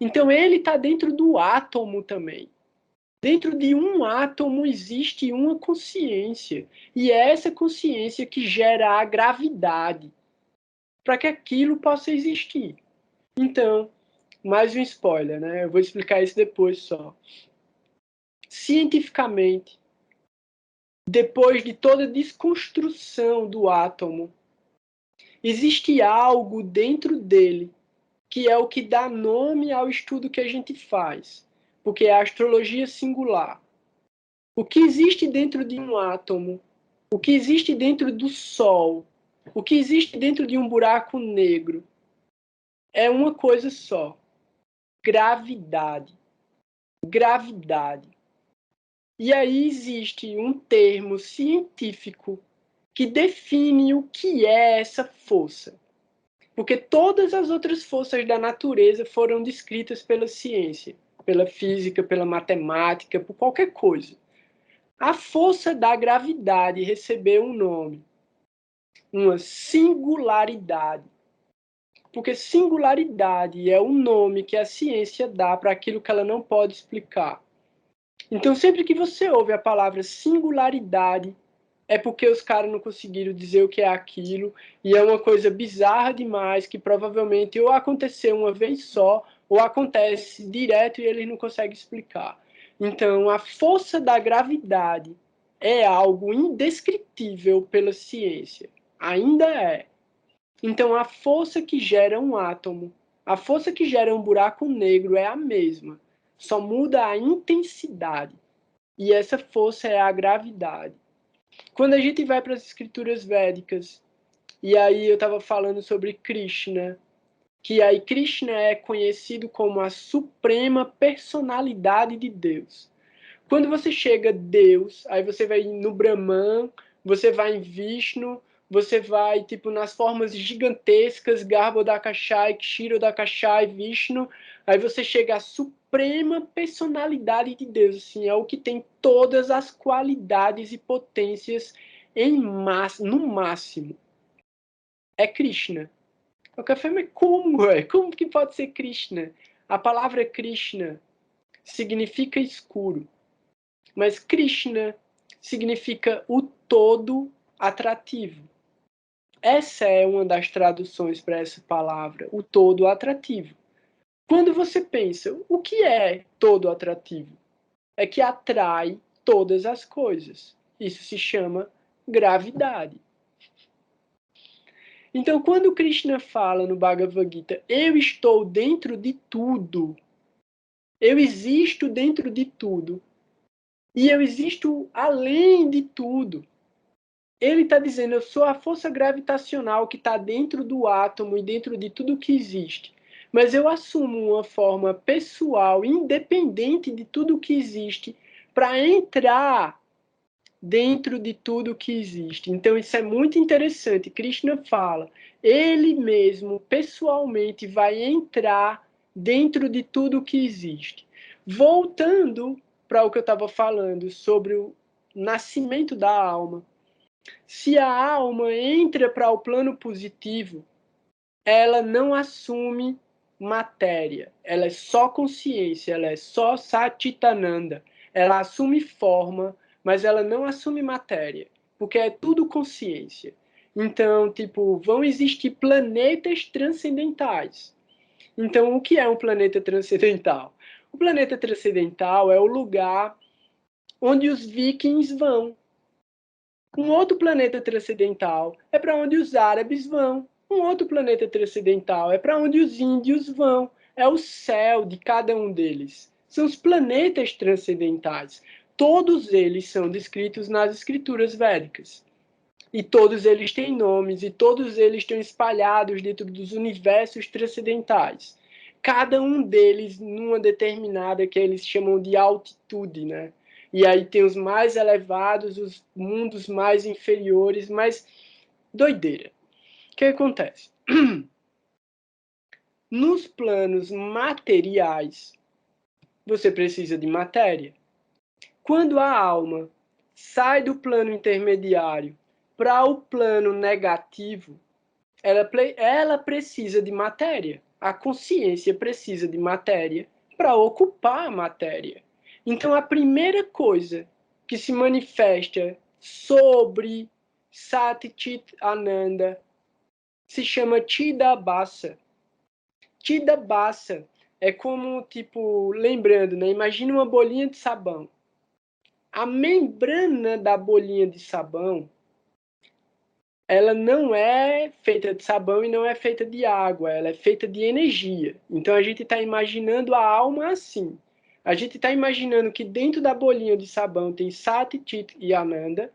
Speaker 1: Então ele está dentro do átomo também. Dentro de um átomo existe uma consciência. E é essa consciência que gera a gravidade para que aquilo possa existir. Então, mais um spoiler, né? Eu vou explicar isso depois só. Cientificamente, depois de toda a desconstrução do átomo, existe algo dentro dele que é o que dá nome ao estudo que a gente faz, porque é a astrologia singular. O que existe dentro de um átomo, o que existe dentro do Sol, o que existe dentro de um buraco negro, é uma coisa só: gravidade. Gravidade. E aí existe um termo científico que define o que é essa força. Porque todas as outras forças da natureza foram descritas pela ciência, pela física, pela matemática, por qualquer coisa. A força da gravidade recebeu um nome, uma singularidade. Porque singularidade é o nome que a ciência dá para aquilo que ela não pode explicar. Então, sempre que você ouve a palavra singularidade, é porque os caras não conseguiram dizer o que é aquilo, e é uma coisa bizarra demais, que provavelmente ou aconteceu uma vez só, ou acontece direto e eles não conseguem explicar. Então, a força da gravidade é algo indescritível pela ciência. Ainda é. Então, a força que gera um átomo, a força que gera um buraco negro é a mesma, só muda a intensidade. E essa força é a gravidade. Quando a gente vai para as escrituras védicas, e aí eu estava falando sobre Krishna, que aí Krishna é conhecido como a suprema personalidade de Deus. Quando você chega a Deus, aí você vai no Brahman, você vai em Vishnu, você vai tipo nas formas gigantescas, Garbhodakashai, Kshirodakashai, Vishnu, aí você chega à suprema personalidade de Deus, assim, é o que tem todas as qualidades e potências no máximo. É Krishna. O café, mas como é? Como que pode ser Krishna? A palavra Krishna significa escuro. Mas Krishna significa o todo atrativo. Essa é uma das traduções para essa palavra, o todo atrativo. Quando você pensa, o que é todo atrativo? É que atrai todas as coisas. Isso se chama gravidade. Então, quando Krishna fala no Bhagavad Gita, eu estou dentro de tudo, eu existo dentro de tudo, e eu existo além de tudo. Ele está dizendo, eu sou a força gravitacional que está dentro do átomo e dentro de tudo que existe. Mas eu assumo uma forma pessoal, independente de tudo que existe, para entrar dentro de tudo que existe. Então isso é muito interessante. Krishna fala, ele mesmo, pessoalmente, vai entrar dentro de tudo que existe. Voltando para o que eu estava falando sobre o nascimento da alma. Se a alma entra para o plano positivo, ela não assume matéria, ela é só consciência, ela é só Satitananda. Ela assume forma, mas ela não assume matéria, porque é tudo consciência. Então, tipo, vão existir planetas transcendentais. Então, o que é um planeta transcendental? O planeta transcendental é o lugar onde os vikings vão. Um outro planeta transcendental é para onde os árabes vão. Um outro planeta transcendental é para onde os índios vão. É o céu de cada um deles. São os planetas transcendentais. Todos eles são descritos nas escrituras védicas. E todos eles têm nomes, e todos eles estão espalhados dentro dos universos transcendentais. cada um deles numa determinada que eles chamam de altitude, né? E aí tem os mais elevados, os mundos mais inferiores, mas doideira. O que acontece? Nos planos materiais, você precisa de matéria. Quando a alma sai do plano intermediário para o plano negativo, ela precisa de matéria. A consciência precisa de matéria para ocupar a matéria. Então, a primeira coisa que se manifesta sobre Satchit Ananda se chama Chidabhasa. Chidabhasa é como, tipo, lembrando, né? Imagina uma bolinha de sabão. A membrana da bolinha de sabão, ela não é feita de sabão e não é feita de água, ela é feita de energia. Então a gente está imaginando a alma assim. A gente está imaginando que dentro da bolinha de sabão tem Sati, Chit e Ananda,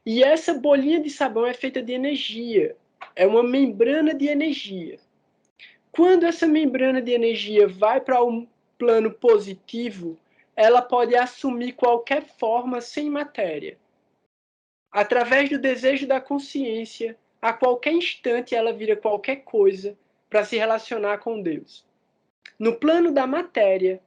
Speaker 1: e essa bolinha de sabão é feita de energia. É uma membrana de energia. Quando essa membrana de energia vai para um plano positivo, ela pode assumir qualquer forma sem matéria. Através do desejo da consciência, a qualquer instante ela vira qualquer coisa para se relacionar com Deus. No plano da matéria,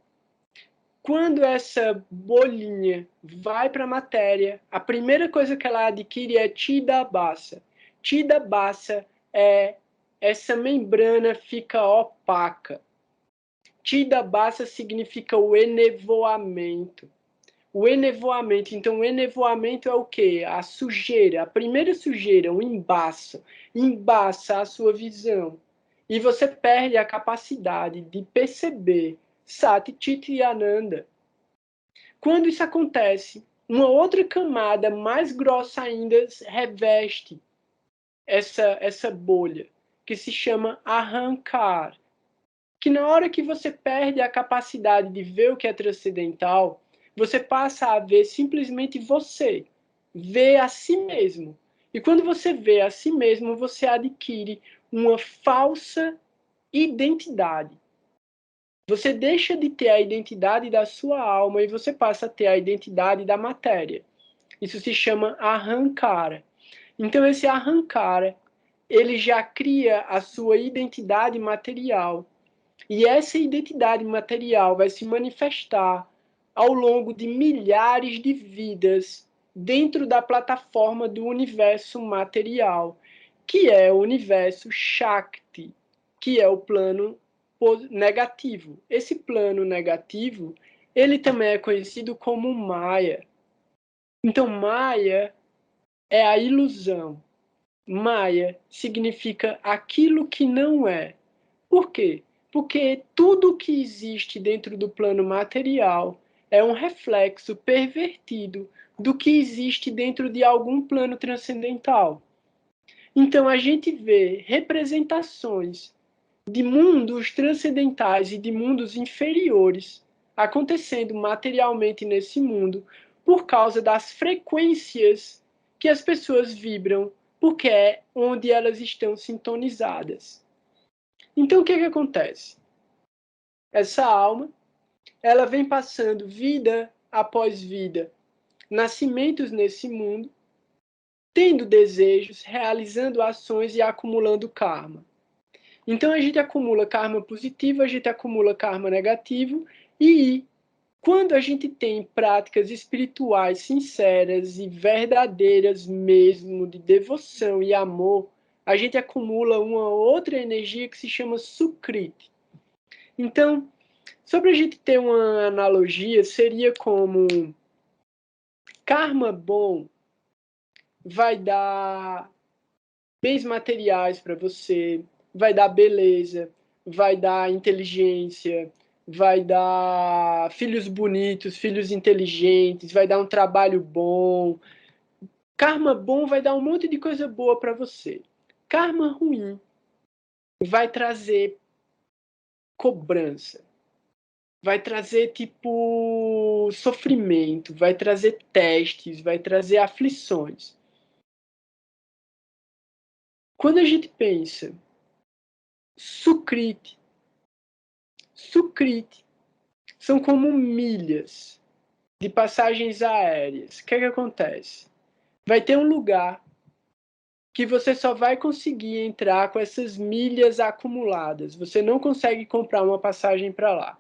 Speaker 1: quando essa bolinha vai para a matéria, a primeira coisa que ela adquire é Chidabhasa. Chidabhasa é essa membrana fica opaca. Chidabhasa significa o enevoamento. O enevoamento, então o enevoamento é o quê? A sujeira, a primeira sujeira, o embaço, embaça a sua visão. E você perde a capacidade de perceber Sati, Chit e Ananda. Quando isso acontece, uma outra camada mais grossa ainda reveste essa bolha, que se chama arrancar. Que na hora que você perde a capacidade de ver o que é transcendental, você passa a ver simplesmente você, ver a si mesmo. E quando você vê a si mesmo, você adquire uma falsa identidade. Você deixa de ter a identidade da sua alma e você passa a ter a identidade da matéria. Isso se chama arrancara. Então esse arrancara, ele já cria a sua identidade material. E essa identidade material vai se manifestar ao longo de milhares de vidas dentro da plataforma do universo material, que é o universo Shakti, que é o plano negativo. Esse plano negativo, ele também é conhecido como Maya. Então, Maya é a ilusão. Maya significa aquilo que não é. Por quê? Porque tudo que existe dentro do plano material é um reflexo pervertido do que existe dentro de algum plano transcendental. Então a gente vê representações de mundos transcendentais e de mundos inferiores acontecendo materialmente nesse mundo por causa das frequências que as pessoas vibram, porque é onde elas estão sintonizadas. Então o que acontece? Essa alma, ela vem passando vida após vida, nascimentos nesse mundo, tendo desejos, realizando ações e acumulando karma. Então a gente acumula karma positivo, a gente acumula karma negativo, e quando a gente tem práticas espirituais sinceras e verdadeiras mesmo, de devoção e amor, a gente acumula uma outra energia que se chama Sukriti. Então, só para a gente ter uma analogia, seria como karma bom vai dar bens materiais para você, vai dar beleza, vai dar inteligência, vai dar filhos bonitos, filhos inteligentes, vai dar um trabalho bom. Karma bom vai dar um monte de coisa boa para você. Karma ruim vai trazer cobrança, vai trazer tipo sofrimento, vai trazer testes, vai trazer aflições. Quando a gente pensa Sukriti, Sukriti são como milhas de passagens aéreas. O que acontece? Vai ter um lugar que você só vai conseguir entrar com essas milhas acumuladas. Você não consegue comprar uma passagem para lá.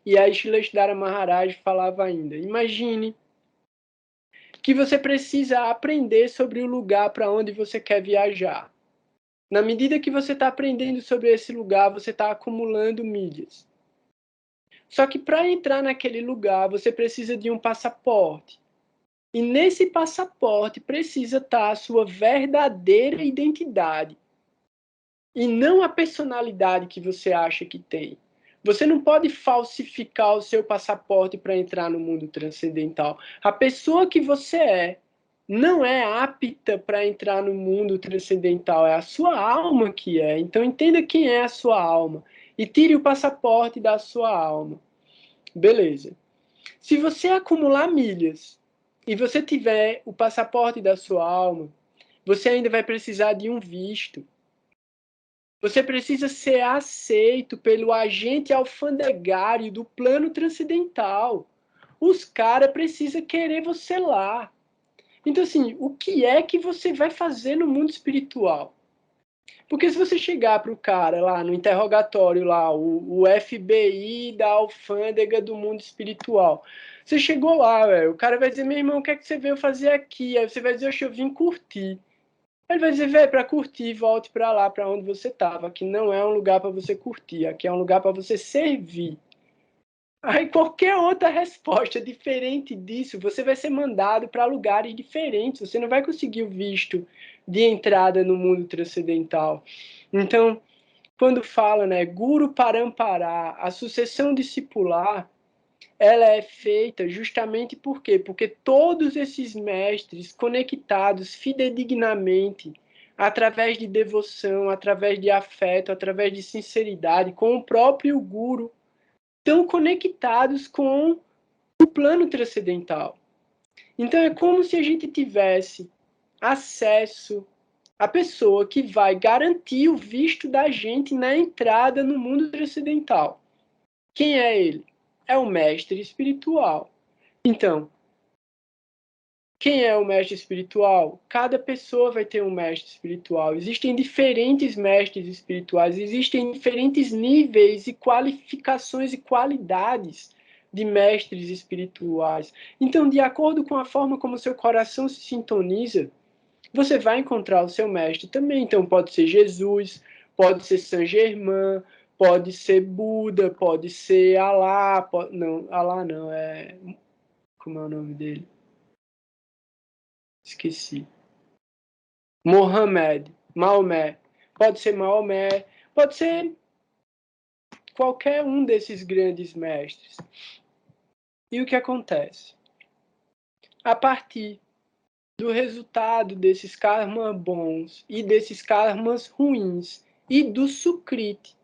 Speaker 1: E aí Shrestha Maharaj falava ainda, imagine que você precisa aprender sobre o lugar para onde você quer viajar. Na medida que você está aprendendo sobre esse lugar, você está acumulando milhas. Só que para entrar naquele lugar, você precisa de um passaporte. E nesse passaporte precisa estar a sua verdadeira identidade. E não a personalidade que você acha que tem. Você não pode falsificar o seu passaporte para entrar no mundo transcendental. A pessoa que você é não é apta para entrar no mundo transcendental. É a sua alma que é. Então entenda quem é a sua alma. E tire o passaporte da sua alma. Beleza. Se você acumular milhas e você tiver o passaporte da sua alma, você ainda vai precisar de um visto. Você precisa ser aceito pelo agente alfandegário do plano transcendental. Os caras precisam querer você lá. Então, assim, o que é que você vai fazer no mundo espiritual? Porque se você chegar para o cara lá no interrogatório, lá, o FBI da alfândega do mundo espiritual, você chegou lá, velho, o cara vai dizer, meu irmão, o que é que você veio fazer aqui? Aí você vai dizer, eu vim curtir. Ele vai dizer, velho, para curtir, volte para lá, para onde você estava. Aqui não é um lugar para você curtir, aqui é um lugar para você servir. Aí qualquer outra resposta diferente disso, você vai ser mandado para lugares diferentes. Você não vai conseguir o visto de entrada no mundo transcendental. Então, quando fala, né, Guru Parampara, a sucessão discipular, ela é feita justamente por quê? Porque todos esses mestres conectados fidedignamente, através de devoção, através de afeto, através de sinceridade, com o próprio Guru, estão conectados com o plano transcendental. Então é como se a gente tivesse acesso à pessoa que vai garantir o visto da gente na entrada no mundo transcendental. Quem é ele? É o mestre espiritual. Então, quem é o mestre espiritual? Cada pessoa vai ter um mestre espiritual. Existem diferentes mestres espirituais, existem diferentes níveis e qualificações e qualidades de mestres espirituais. Então, de acordo com a forma como seu coração se sintoniza, você vai encontrar o seu mestre também. Então, pode ser Jesus, pode ser Saint Germain, pode ser Buda, pode ser Alá, não, Alá não, como é o nome dele? Esqueci. Mohamed, Maomé. Pode ser Maomé, pode ser qualquer um desses grandes mestres. E o que acontece? A partir do resultado desses karmas bons e desses karmas ruins e do Sukriti,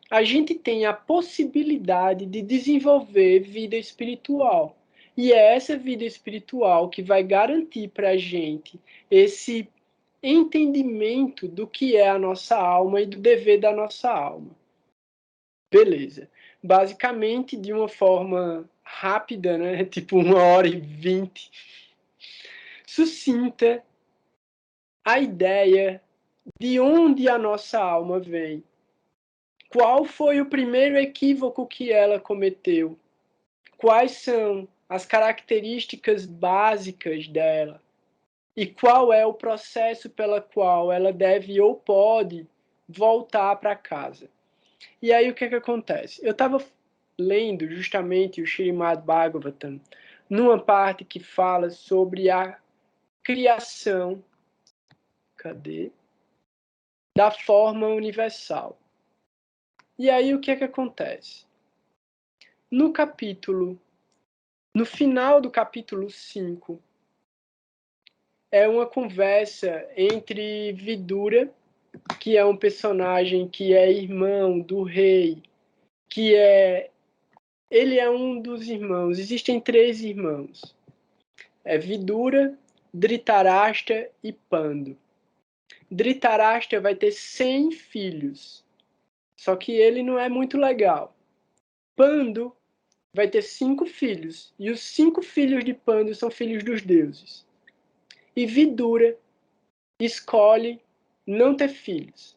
Speaker 1: a gente tem a possibilidade de desenvolver vida espiritual. E é essa vida espiritual que vai garantir para a gente esse entendimento do que é a nossa alma e do dever da nossa alma. Beleza. Basicamente, de uma forma rápida, né? Tipo 1h20, sucinta, a ideia de onde a nossa alma vem. Qual foi o primeiro equívoco que ela cometeu? Quais são as características básicas dela? E qual é o processo pela qual ela deve ou pode voltar para casa? E aí o que acontece? Eu estava lendo justamente o Srimad Bhagavatam, numa parte que fala sobre a criação, da forma universal. E aí o que acontece? No final do capítulo 5, é uma conversa entre Vidura, que é um personagem que é irmão do rei, ele é um dos irmãos. Existem 3 irmãos. É Vidura, Dhritarashtra e Pando. Dhritarashtra vai ter 100 filhos. Só que ele não é muito legal. Pando vai ter 5 filhos, e os 5 filhos de Pando são filhos dos deuses. E Vidura escolhe não ter filhos.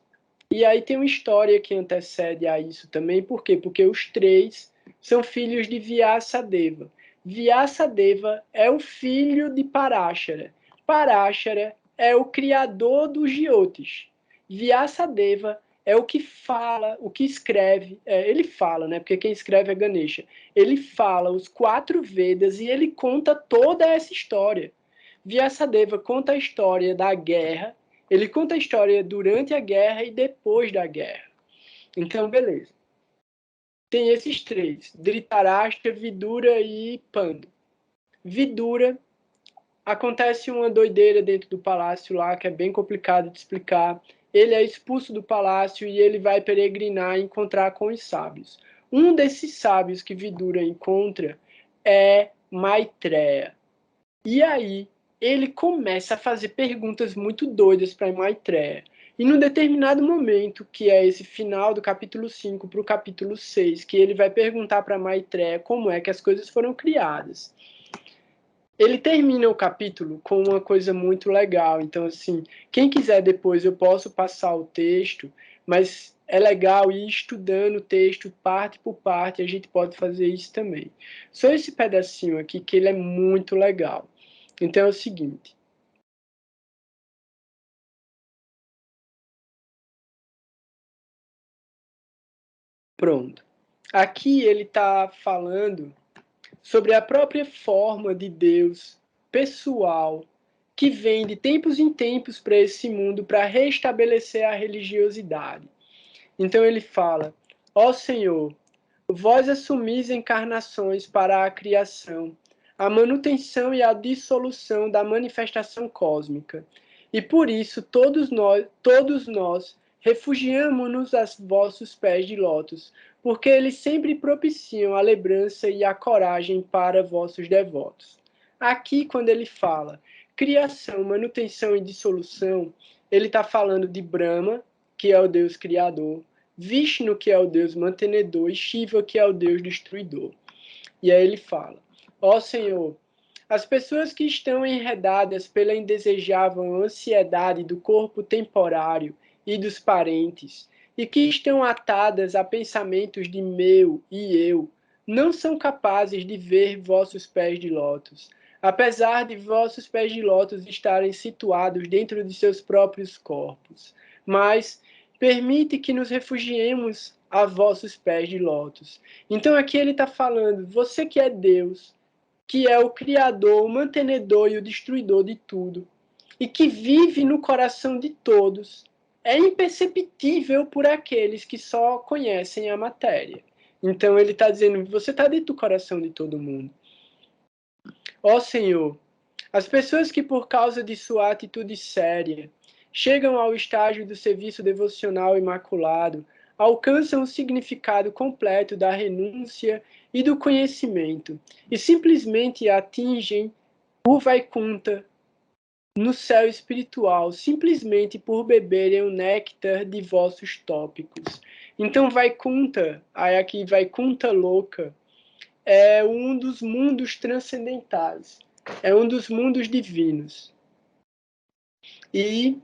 Speaker 1: E aí tem uma história que antecede a isso também, por quê? Porque os 3 são filhos de Vyasadeva. Vyasadeva é o filho de Parashara. Parashara é o criador dos Jyotis. Vyasadeva é o que fala, o que escreve, ele fala, né? Porque quem escreve é Ganesha. Ele fala os 4 Vedas e ele conta toda essa história. Vyasadeva conta a história da guerra, ele conta a história durante a guerra e depois da guerra. Então, beleza. Tem esses 3, Dhritarashtra, Vidura e Pando. Vidura, acontece uma doideira dentro do palácio lá, que é bem complicado de explicar. Ele é expulso do palácio e ele vai peregrinar e encontrar com os sábios. Um desses sábios que Vidura encontra é Maitreya. E aí, ele começa a fazer perguntas muito doidas para Maitreya. E num determinado momento, que é esse final do capítulo 5 para o capítulo 6, que ele vai perguntar para Maitreya como é que as coisas foram criadas. Ele termina o capítulo com uma coisa muito legal. Então, assim, quem quiser depois eu posso passar o texto, mas é legal ir estudando o texto parte por parte, a gente pode fazer isso também. Só esse pedacinho aqui que ele é muito legal. Então é o seguinte. Pronto. Aqui ele está falando sobre a própria forma de Deus pessoal que vem de tempos em tempos para esse mundo para restabelecer a religiosidade. Então ele fala: ó Senhor, vós assumis encarnações para a criação, a manutenção e a dissolução da manifestação cósmica. E por isso todos nós refugiamo-nos a vossos pés de lótus, porque eles sempre propiciam a lembrança e a coragem para vossos devotos. Aqui, quando ele fala criação, manutenção e dissolução, ele está falando de Brahma, que é o Deus criador, Vishnu, que é o Deus mantenedor, e Shiva, que é o Deus destruidor. E aí ele fala: ó Senhor, as pessoas que estão enredadas pela indesejável ansiedade do corpo temporário e dos parentes, e que estão atadas a pensamentos de meu e eu, não são capazes de ver vossos pés de lótus, apesar de vossos pés de lótus estarem situados dentro de seus próprios corpos. Mas permite que nos refugiemos a vossos pés de lótus. Então aqui ele está falando, você que é Deus, que é o Criador, o mantenedor e o destruidor de tudo, e que vive no coração de todos, é imperceptível por aqueles que só conhecem a matéria. Então ele está dizendo, você está dentro do coração de todo mundo. Ó Senhor, as pessoas que por causa de sua atitude séria chegam ao estágio do serviço devocional imaculado, alcançam o significado completo da renúncia e do conhecimento, e simplesmente atingem o Vaikunta no céu espiritual, simplesmente por beberem o néctar de vossos tópicos. Então Vaikunta, aí aqui Vaikunta Louca, é um dos mundos transcendentais, é um dos mundos divinos. E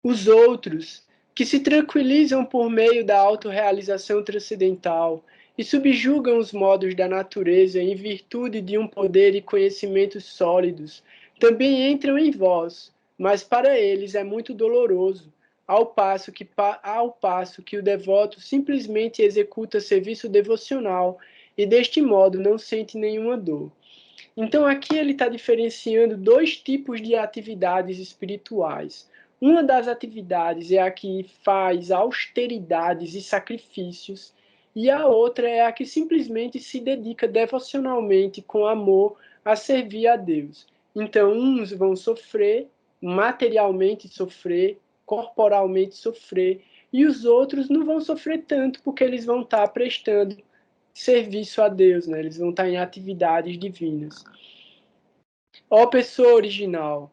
Speaker 1: os outros, que se tranquilizam por meio da autorrealização transcendental e subjugam os modos da natureza em virtude de um poder e conhecimentos sólidos, também entram em vós, mas para eles é muito doloroso, ao passo que o devoto simplesmente executa serviço devocional e deste modo não sente nenhuma dor. Então aqui ele está diferenciando 2 tipos de atividades espirituais. Uma das atividades é a que faz austeridades e sacrifícios, e a outra é a que simplesmente se dedica devocionalmente com amor a servir a Deus. Então uns vão sofrer, materialmente sofrer, corporalmente sofrer, e os outros não vão sofrer tanto, porque eles vão estar prestando serviço a Deus, né? Eles vão estar em atividades divinas. Ó pessoa original,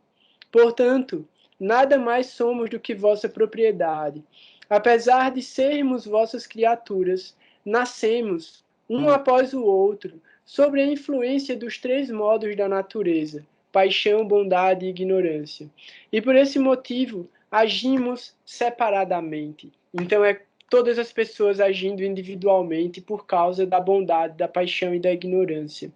Speaker 1: portanto, nada mais somos do que vossa propriedade. Apesar de sermos vossas criaturas, nascemos, um após o outro, sobre a influência dos 3 modos da natureza, paixão, bondade e ignorância. E por esse motivo, agimos separadamente. Então, todas as pessoas agindo individualmente por causa da bondade, da paixão e da ignorância.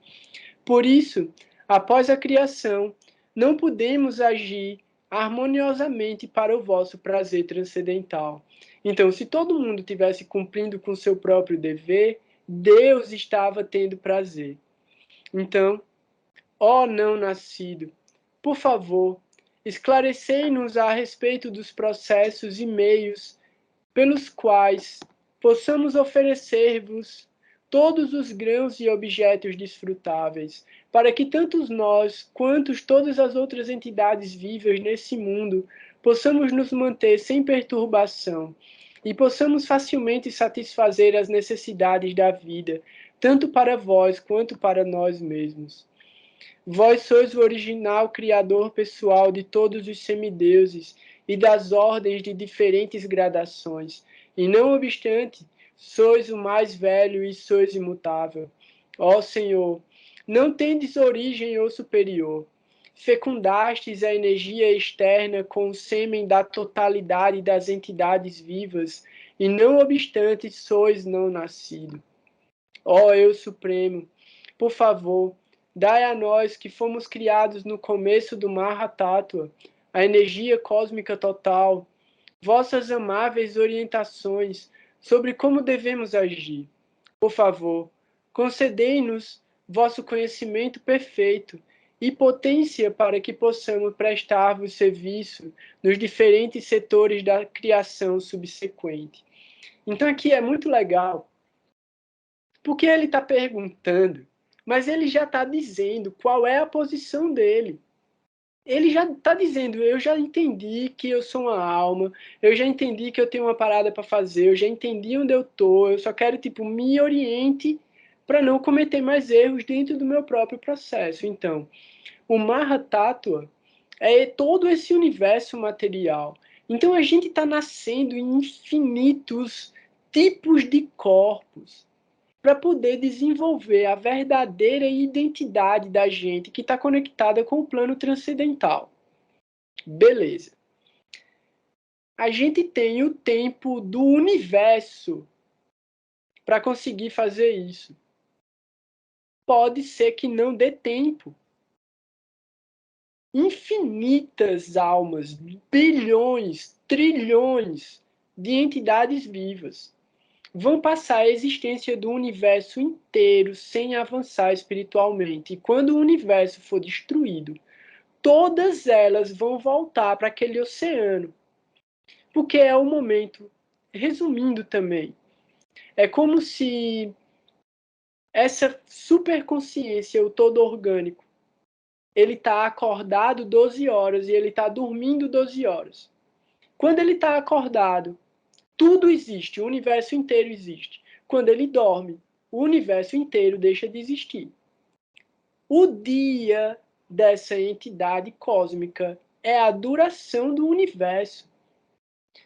Speaker 1: Por isso, após a criação, não podemos agir harmoniosamente para o vosso prazer transcendental. Então, se todo mundo tivesse cumprindo com seu próprio dever, Deus estava tendo prazer. Então, ó não nascido, por favor, esclarecei-nos a respeito dos processos e meios pelos quais possamos oferecer-vos todos os grãos e objetos desfrutáveis, para que tanto nós quanto todas as outras entidades vivas nesse mundo possamos nos manter sem perturbação e possamos facilmente satisfazer as necessidades da vida, tanto para vós quanto para nós mesmos. Vós sois o original criador pessoal de todos os semideuses e das ordens de diferentes gradações, e não obstante, sois o mais velho e sois imutável. Ó Senhor, não tendes origem ou superior. Fecundastes a energia externa com o sêmen da totalidade das entidades vivas, e não obstante sois não nascido. Ó Eu Supremo, por favor, dai a nós que fomos criados no começo do Maha-Tátua, a energia cósmica total, vossas amáveis orientações sobre como devemos agir. Por favor, concedei-nos vosso conhecimento perfeito e potência para que possamos prestar-vos serviço nos diferentes setores da criação subsequente. Então aqui é muito legal, porque ele está perguntando, mas ele já está dizendo qual é a posição dele. Ele já está dizendo, eu já entendi que eu sou uma alma, eu já entendi que eu tenho uma parada para fazer, eu já entendi onde eu tô, eu só quero, me oriente para não cometer mais erros dentro do meu próprio processo. Então, o Maha-Tátua é todo esse universo material. Então, a gente está nascendo em infinitos tipos de corpos para poder desenvolver a verdadeira identidade da gente que está conectada com o plano transcendental. Beleza. A gente tem o tempo do universo para conseguir fazer isso. Pode ser que não dê tempo. Infinitas almas, bilhões, trilhões de entidades vivas vão passar a existência do universo inteiro sem avançar espiritualmente. E quando o universo for destruído, todas elas vão voltar para aquele oceano. Porque é o momento, resumindo também, é como se essa superconsciência, o todo orgânico, ele está acordado 12 horas e ele está dormindo 12 horas. Quando ele está acordado, tudo existe, o universo inteiro existe. Quando ele dorme, o universo inteiro deixa de existir. O dia dessa entidade cósmica é a duração do universo.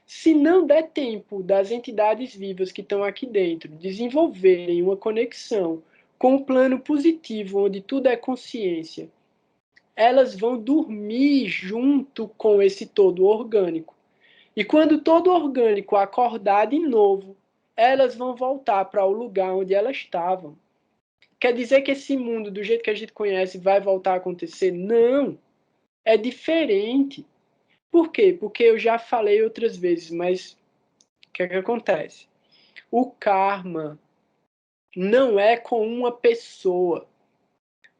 Speaker 1: Se não der tempo das entidades vivas que estão aqui dentro desenvolverem uma conexão com o plano positivo, onde tudo é consciência, elas vão dormir junto com esse todo orgânico. E quando todo orgânico acordar de novo, elas vão voltar para o lugar onde elas estavam. Quer dizer que esse mundo, do jeito que a gente conhece, vai voltar a acontecer? Não. É diferente. Por quê? Porque eu já falei outras vezes, mas o que é que acontece? O karma não é com uma pessoa.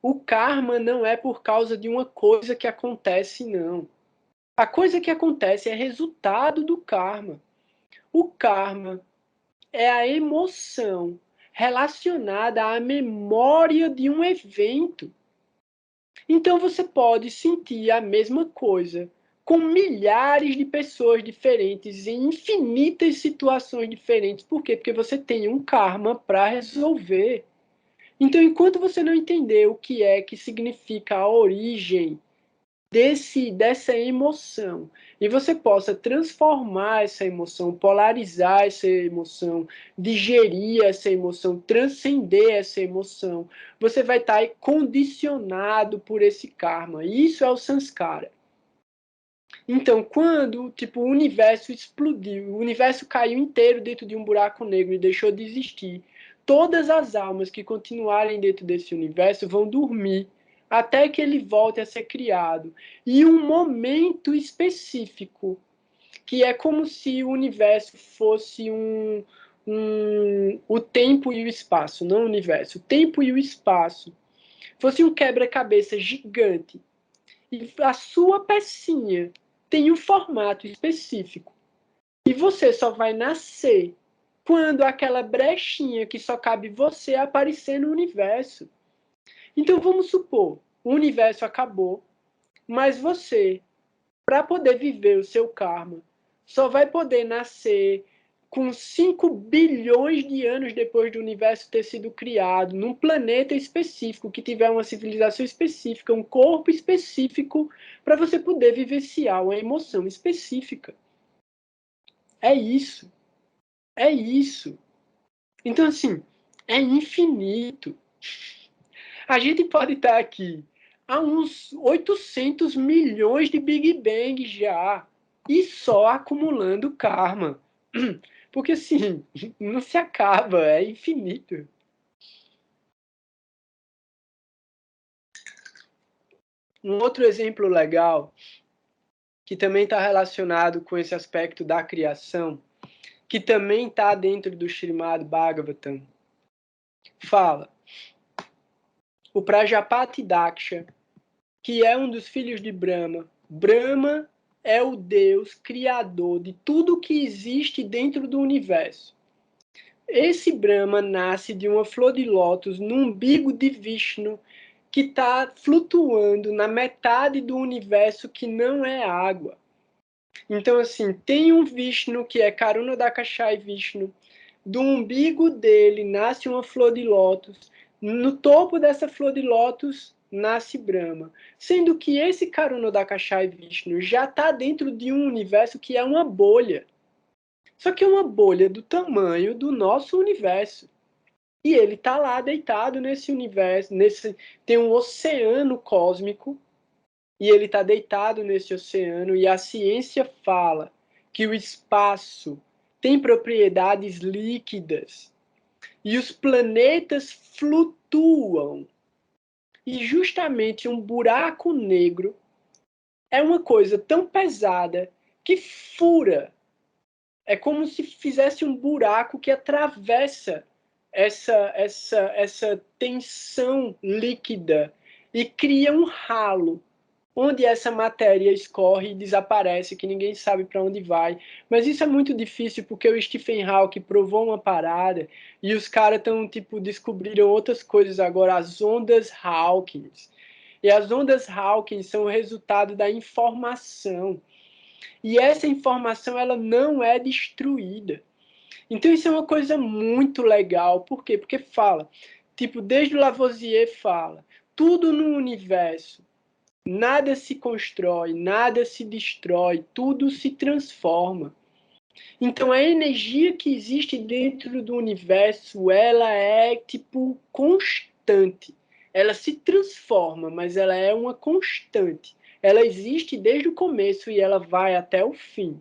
Speaker 1: O karma não é por causa de uma coisa que acontece, não. A coisa que acontece é resultado do karma. O karma é a emoção relacionada à memória de um evento. Então você pode sentir a mesma coisa com milhares de pessoas diferentes em infinitas situações diferentes. Por quê? Porque você tem um karma para resolver. Então, enquanto você não entender o que é que significa a origem dessa emoção, e você possa transformar essa emoção, polarizar essa emoção, digerir essa emoção, transcender essa emoção, você vai estar condicionado por esse karma. Isso é o samskara. Então, quando tipo, o universo explodiu, o universo caiu inteiro dentro de um buraco negro e deixou de existir, todas as almas que continuarem dentro desse universo vão dormir até que ele volte a ser criado. E um momento específico, que é como se o universo fosse o tempo e o espaço, não o universo, o tempo e o espaço, fosse um quebra-cabeça gigante. E a sua pecinha tem um formato específico. E você só vai nascer quando aquela brechinha que só cabe você aparecer no universo. Então vamos supor, o universo acabou, mas você, para poder viver o seu karma, só vai poder nascer com 5 bilhões de anos depois do universo ter sido criado, num planeta específico, que tiver uma civilização específica, um corpo específico, para você poder vivenciar uma emoção específica. É isso. É isso. Então, assim, é infinito. A gente pode estar aqui há uns 800 milhões de Big Bang já, e só acumulando karma. Porque, assim, não se acaba, é infinito. Um outro exemplo legal, que também está relacionado com esse aspecto da criação, que também está dentro do Srimad Bhagavatam, fala: o Prajapati Daksha, que é um dos filhos de Brahma. Brahma é o Deus criador de tudo que existe dentro do universo. Esse Brahma nasce de uma flor de lótus no umbigo de Vishnu, que está flutuando na metade do universo que não é água. Então, assim, tem um Vishnu que é Karunadakashai Vishnu. Do umbigo dele nasce uma flor de lótus. No topo dessa flor de lótus nasce Brahma. Sendo que esse Karunadakashai Vishnu já está dentro de um universo que é uma bolha. Só que é uma bolha do tamanho do nosso universo. E ele está lá deitado nesse universo, tem um oceano cósmico, e ele está deitado nesse oceano, e a ciência fala que o espaço tem propriedades líquidas, e os planetas flutuam. E justamente um buraco negro é uma coisa tão pesada que fura. É como se fizesse um buraco que atravessa essa tensão líquida e cria um ralo onde essa matéria escorre e desaparece, que ninguém sabe para onde vai. Mas isso é muito difícil porque o Stephen Hawking provou uma parada e os caras estão tipo descobriram outras coisas agora, as ondas Hawking. E as ondas Hawking são o resultado da informação. E essa informação ela não é destruída. Então isso é uma coisa muito legal. Por quê? Porque fala, tipo, desde o Lavoisier fala, tudo no universo, nada se constrói, nada se destrói, tudo se transforma. Então a energia que existe dentro do universo, ela é tipo constante. Ela se transforma, mas ela é uma constante. Ela existe desde o começo e ela vai até o fim.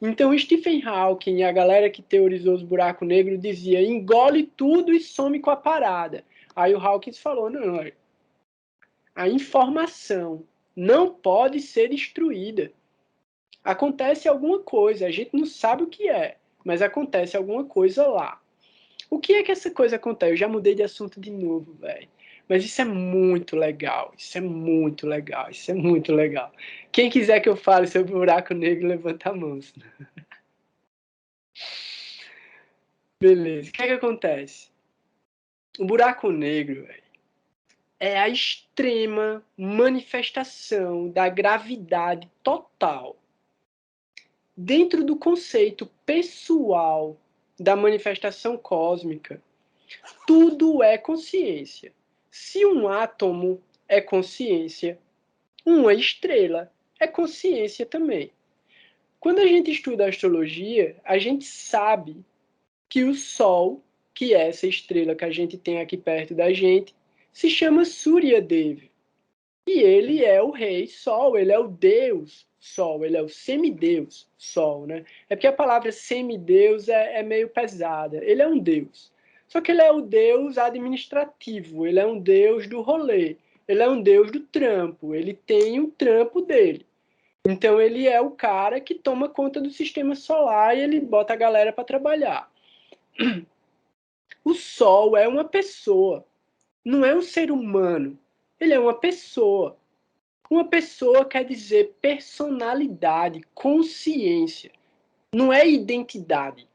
Speaker 1: Então Stephen Hawking e a galera que teorizou os buracos negros dizia: engole tudo e some com a parada. Aí o Hawking falou: não, a informação não pode ser destruída. Acontece alguma coisa, a gente não sabe o que é, mas acontece alguma coisa lá. O que é que essa coisa acontece? Eu já mudei de assunto de novo, velho. Mas isso é muito legal, isso é muito legal, isso é muito legal. Quem quiser que eu fale sobre o buraco negro, levanta a mão. Beleza, o que é que acontece? O buraco negro, velho, é a extrema manifestação da gravidade total. Dentro do conceito pessoal da manifestação cósmica, tudo é consciência. Se um átomo é consciência, uma estrela é consciência também. Quando a gente estuda astrologia, a gente sabe que o Sol, que é essa estrela que a gente tem aqui perto da gente, se chama Surya Dev. E ele é o rei Sol, ele é o deus Sol, ele é o semideus Sol, né? É porque a palavra semideus é meio pesada. Ele é um deus. Só que ele é o deus administrativo, ele é um deus do rolê, ele é um deus do trampo, ele tem um trampo dele. Então ele é o cara que toma conta do sistema solar e ele bota a galera para trabalhar. O Sol é uma pessoa, não é um ser humano. Ele é uma pessoa. Uma pessoa quer dizer personalidade, consciência, não é identidade.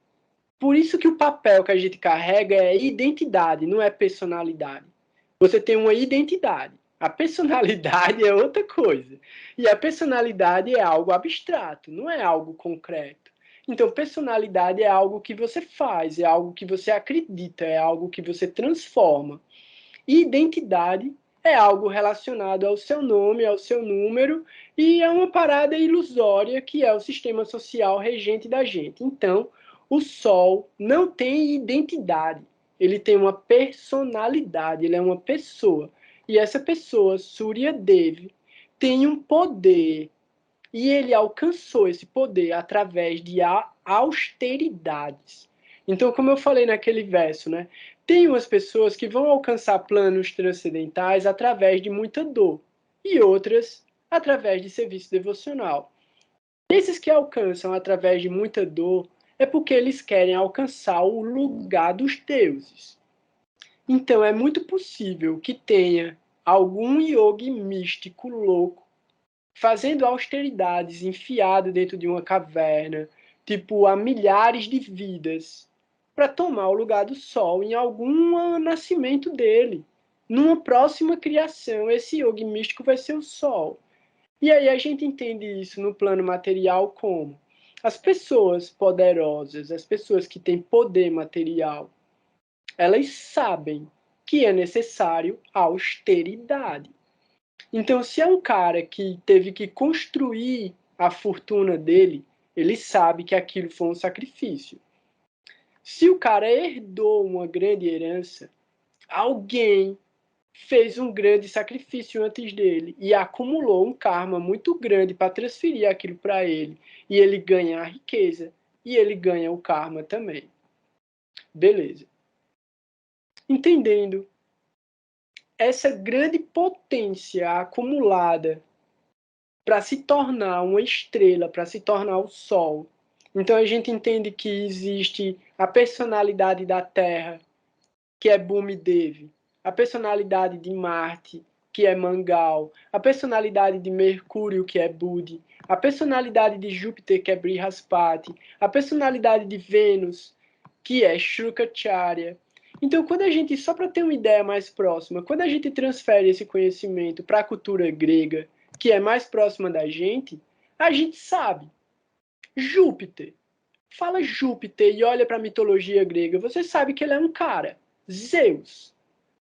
Speaker 1: Por isso que o papel que a gente carrega é identidade, não é personalidade. Você tem uma identidade. A personalidade é outra coisa. E a personalidade é algo abstrato, não é algo concreto. Então, personalidade é algo que você faz, é algo que você acredita, é algo que você transforma. E identidade é algo relacionado ao seu nome, ao seu número, e é uma parada ilusória que é o sistema social regente da gente. Então, o Sol não tem identidade, ele tem uma personalidade, ele é uma pessoa. E essa pessoa, Surya Dev, tem um poder, e ele alcançou esse poder através de austeridades. Então, como eu falei naquele verso, né? Tem umas pessoas que vão alcançar planos transcendentais através de muita dor, e outras através de serviço devocional. Esses que alcançam através de muita dor é porque eles querem alcançar o lugar dos deuses. Então, é muito possível que tenha algum yogi místico louco fazendo austeridades enfiado dentro de uma caverna, tipo há milhares de vidas, para tomar o lugar do Sol em algum nascimento dele. Numa próxima criação, esse yogi místico vai ser o Sol. E aí a gente entende isso no plano material como as pessoas poderosas, as pessoas que têm poder material, elas sabem que é necessário austeridade. Então, se é um cara que teve que construir a fortuna dele, ele sabe que aquilo foi um sacrifício. Se o cara herdou uma grande herança, alguém fez um grande sacrifício antes dele e acumulou um karma muito grande para transferir aquilo para ele. E ele ganha a riqueza e ele ganha o karma também. Beleza. Entendendo essa grande potência acumulada para se tornar uma estrela, para se tornar o Sol. Então a gente entende que existe a personalidade da Terra, que é Bhumidevi, a personalidade de Marte, que é Mangal, a personalidade de Mercúrio, que é Budi, a personalidade de Júpiter, que é Brihaspati, a personalidade de Vênus, que é Shukracharya. Então, quando a gente, só para ter uma ideia mais próxima, quando a gente transfere esse conhecimento para a cultura grega, que é mais próxima da gente, a gente sabe. Júpiter. Fala Júpiter e olha para a mitologia grega, você sabe que ele é um cara. Zeus.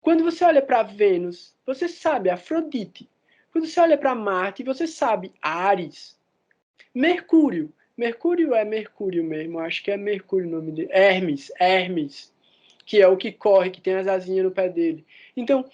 Speaker 1: Quando você olha para Vênus, você sabe Afrodite. Quando você olha para Marte, você sabe Ares. Mercúrio. Mercúrio é Mercúrio mesmo, acho que é Mercúrio o nome dele. Hermes, que é o que corre, que tem as asinhas no pé dele. Então,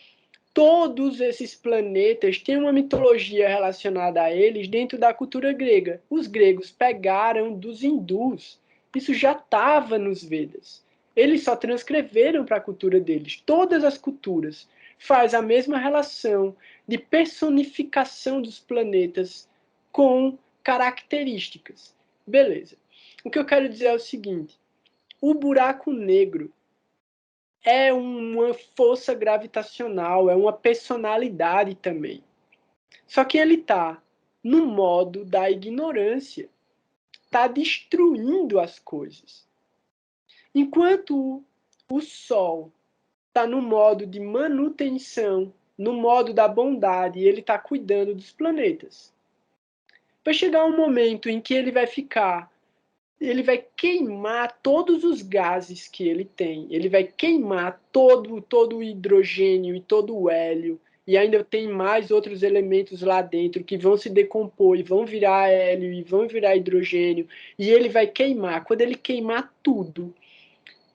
Speaker 1: todos esses planetas têm uma mitologia relacionada a eles dentro da cultura grega. Os gregos pegaram dos hindus. Isso já estava nos Vedas. Eles só transcreveram para a cultura deles. Todas as culturas faz a mesma relação de personificação dos planetas com características. Beleza. O que eu quero dizer é o seguinte: o buraco negro é uma força gravitacional, é uma personalidade também. Só que ele está no modo da ignorância, está destruindo as coisas. Enquanto o Sol está no modo de manutenção, no modo da bondade, e ele está cuidando dos planetas. Vai chegar um momento em que ele vai queimar todos os gases que ele tem, ele vai queimar todo o hidrogênio e todo o hélio e ainda tem mais outros elementos lá dentro que vão se decompor e vão virar hélio e vão virar hidrogênio, e ele vai queimar. Quando ele queimar tudo,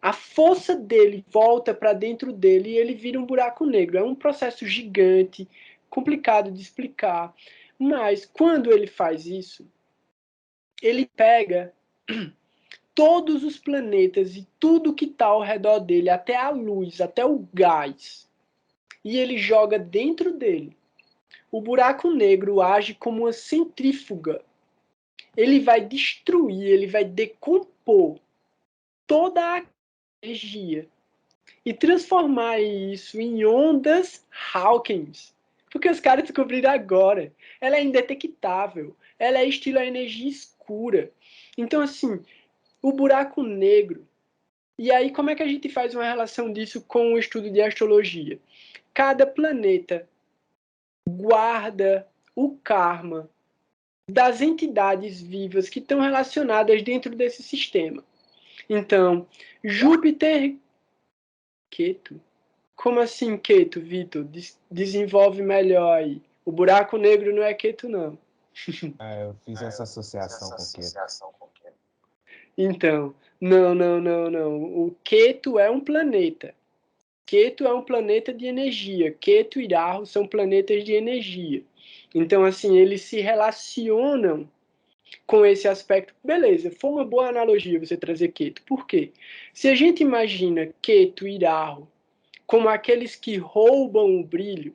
Speaker 1: a força dele volta para dentro dele e ele vira um buraco negro. É um processo gigante, complicado de explicar, mas quando ele faz isso, ele pega todos os planetas e tudo que está ao redor dele, até a luz, até o gás, e ele joga dentro dele. O buraco negro age como uma centrífuga. Ele vai destruir, ele vai decompor toda a energia e transformar isso em ondas Hawkins. Porque os caras descobriram agora. Ela é indetectável. Ela é estilo a energia escura. Então, assim, o buraco negro. E aí, como é que a gente faz uma relação disso com o estudo de astrologia? Cada planeta guarda o karma das entidades vivas que estão relacionadas dentro desse sistema. Então, Júpiter, Ketu. Como assim, Ketu, Vitor? Desenvolve melhor aí. O buraco negro não é Ketu, não.
Speaker 2: Eu fiz essa associação com Ketu.
Speaker 1: Então, não. O Ketu é um planeta. Ketu é um planeta de energia. Ketu e Rahu são planetas de energia. Então, assim, eles se relacionam com esse aspecto. Beleza, foi uma boa analogia você trazer Ketu. Por quê? Se a gente imagina Ketu e Rahu como aqueles que roubam o brilho,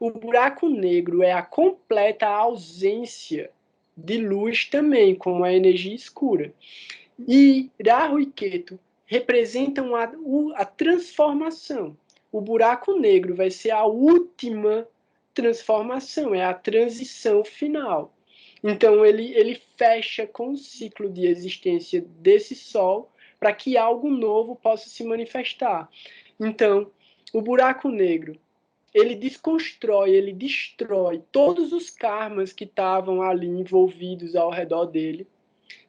Speaker 1: o buraco negro é a completa ausência de luz também, como a energia escura. E Rahu e Ketu representam a transformação. O buraco negro vai ser a última transformação, é a transição final. Então ele fecha com o ciclo de existência desse Sol para que algo novo possa se manifestar. Então, o buraco negro, ele desconstrói, ele destrói todos os karmas que estavam ali envolvidos ao redor dele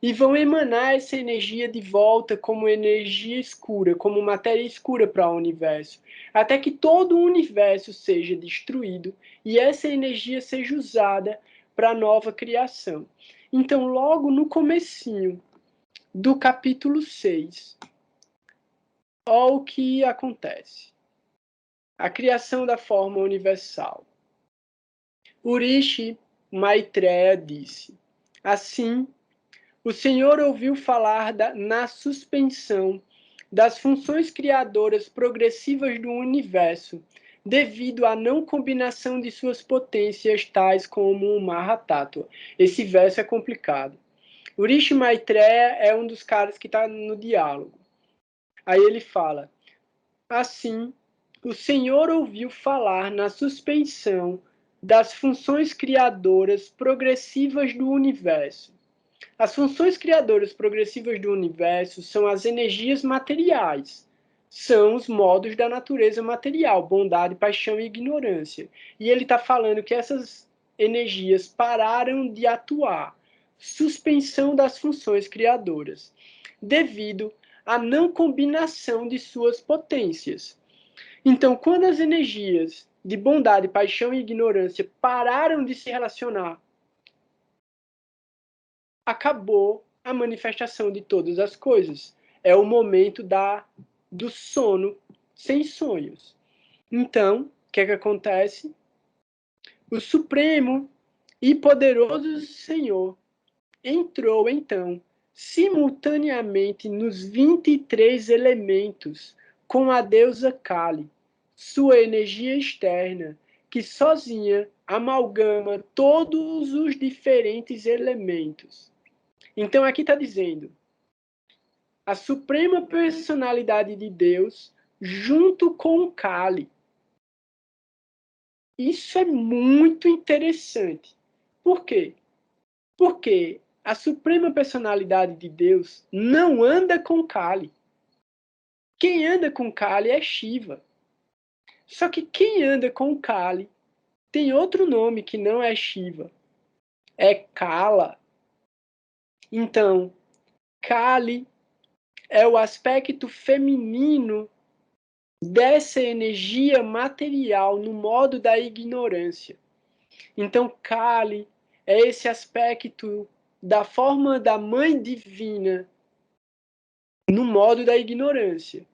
Speaker 1: e vão emanar essa energia de volta como energia escura, como matéria escura para o universo, até que todo o universo seja destruído e essa energia seja usada para a nova criação. Então, logo no comecinho do capítulo 6, olha o que acontece. A criação da forma universal. Urishi Maitreya disse: assim, o Senhor ouviu falar na suspensão das funções criadoras progressivas do universo, devido à não combinação de suas potências, tais como o Mahatattva. Esse verso é complicado. Urishi Maitreya é um dos caras que está no diálogo. Aí ele fala: assim, o Senhor ouviu falar na suspensão das funções criadoras progressivas do universo. As funções criadoras progressivas do universo são as energias materiais. São os modos da natureza material, bondade, paixão e ignorância. E ele está falando que essas energias pararam de atuar. Suspensão das funções criadoras, devido à não combinação de suas potências. Então, quando as energias de bondade, paixão e ignorância pararam de se relacionar, acabou a manifestação de todas as coisas. É o momento do sono sem sonhos. Então, o que acontece? O Supremo e Poderoso Senhor entrou, então, simultaneamente nos 23 elementos com a deusa Kali, sua energia externa, que sozinha amalgama todos os diferentes elementos. Então aqui está dizendo, a suprema personalidade de Deus junto com o Kali. Isso é muito interessante. Por quê? Porque a suprema personalidade de Deus não anda com Kali. Quem anda com Kali é Shiva. Só que quem anda com Kali tem outro nome que não é Shiva. É Kala. Então, Kali é o aspecto feminino dessa energia material no modo da ignorância. Então, Kali é esse aspecto da forma da mãe divina no modo da ignorância,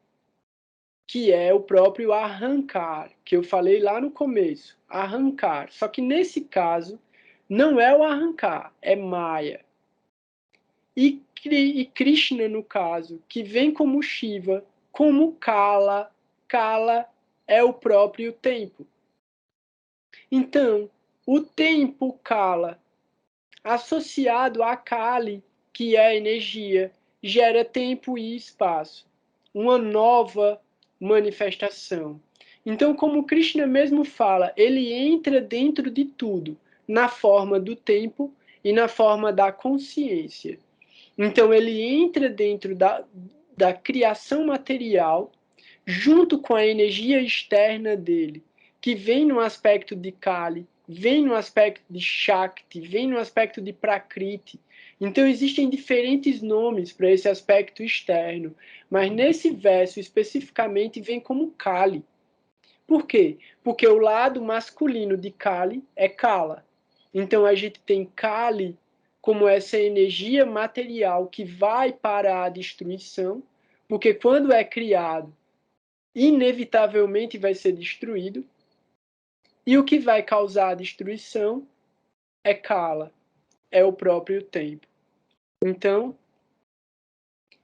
Speaker 1: que é o próprio Arrancar, que eu falei lá no começo, Arrancar. Só que nesse caso, não é o Arrancar, é Maya. E Krishna, no caso, que vem como Shiva, como Kala. Kala é o próprio tempo. Então, o tempo Kala, associado a Kali, que é a energia, gera tempo e espaço. Uma nova manifestação. Então, como Krishna mesmo fala, ele entra dentro de tudo, na forma do tempo e na forma da consciência. Então, ele entra dentro da criação material, junto com a energia externa dele, que vem no aspecto de Kali, vem no aspecto de Shakti, vem no aspecto de Prakriti. Então, existem diferentes nomes para esse aspecto externo, mas nesse verso especificamente vem como Kali. Por quê? Porque o lado masculino de Kali é Kala. Então, a gente tem Kali como essa energia material que vai para a destruição, porque quando é criado, inevitavelmente vai ser destruído, e o que vai causar a destruição é Kala, é o próprio tempo. Então,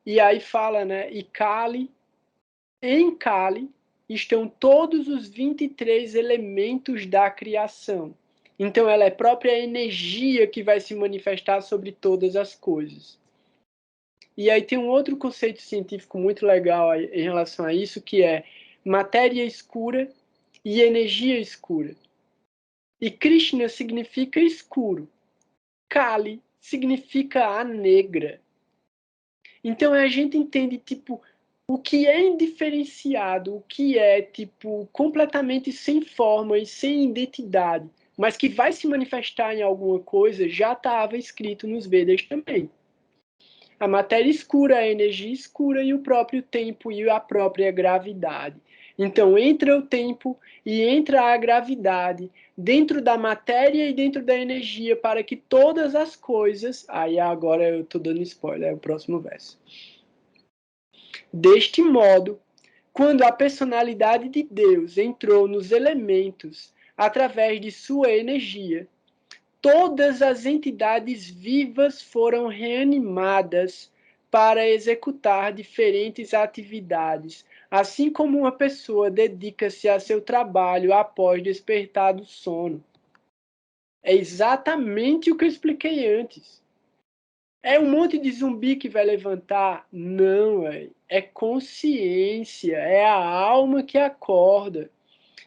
Speaker 1: e aí fala, né, e Kali, em Kali estão todos os 23 elementos da criação. Então, ela é a própria energia que vai se manifestar sobre todas as coisas. E aí tem um outro conceito científico muito legal em relação a isso, que é matéria escura e energia escura. E Krishna significa escuro. Kali significa a negra. Então a gente entende, tipo, o que é indiferenciado, o que é, tipo, completamente sem forma e sem identidade, mas que vai se manifestar em alguma coisa, já estava escrito nos Vedas também. A matéria escura, a energia escura e o próprio tempo e a própria gravidade. Então, entra o tempo e entra a gravidade dentro da matéria e dentro da energia para que todas as coisas... Aí agora eu estou dando spoiler, é o próximo verso. Deste modo, quando a personalidade de Deus entrou nos elementos através de sua energia, todas as entidades vivas foram reanimadas para executar diferentes atividades, assim como uma pessoa dedica-se a seu trabalho após despertar do sono. É exatamente o que eu expliquei antes. É um monte de zumbi que vai levantar? Não, é consciência, é a alma que acorda.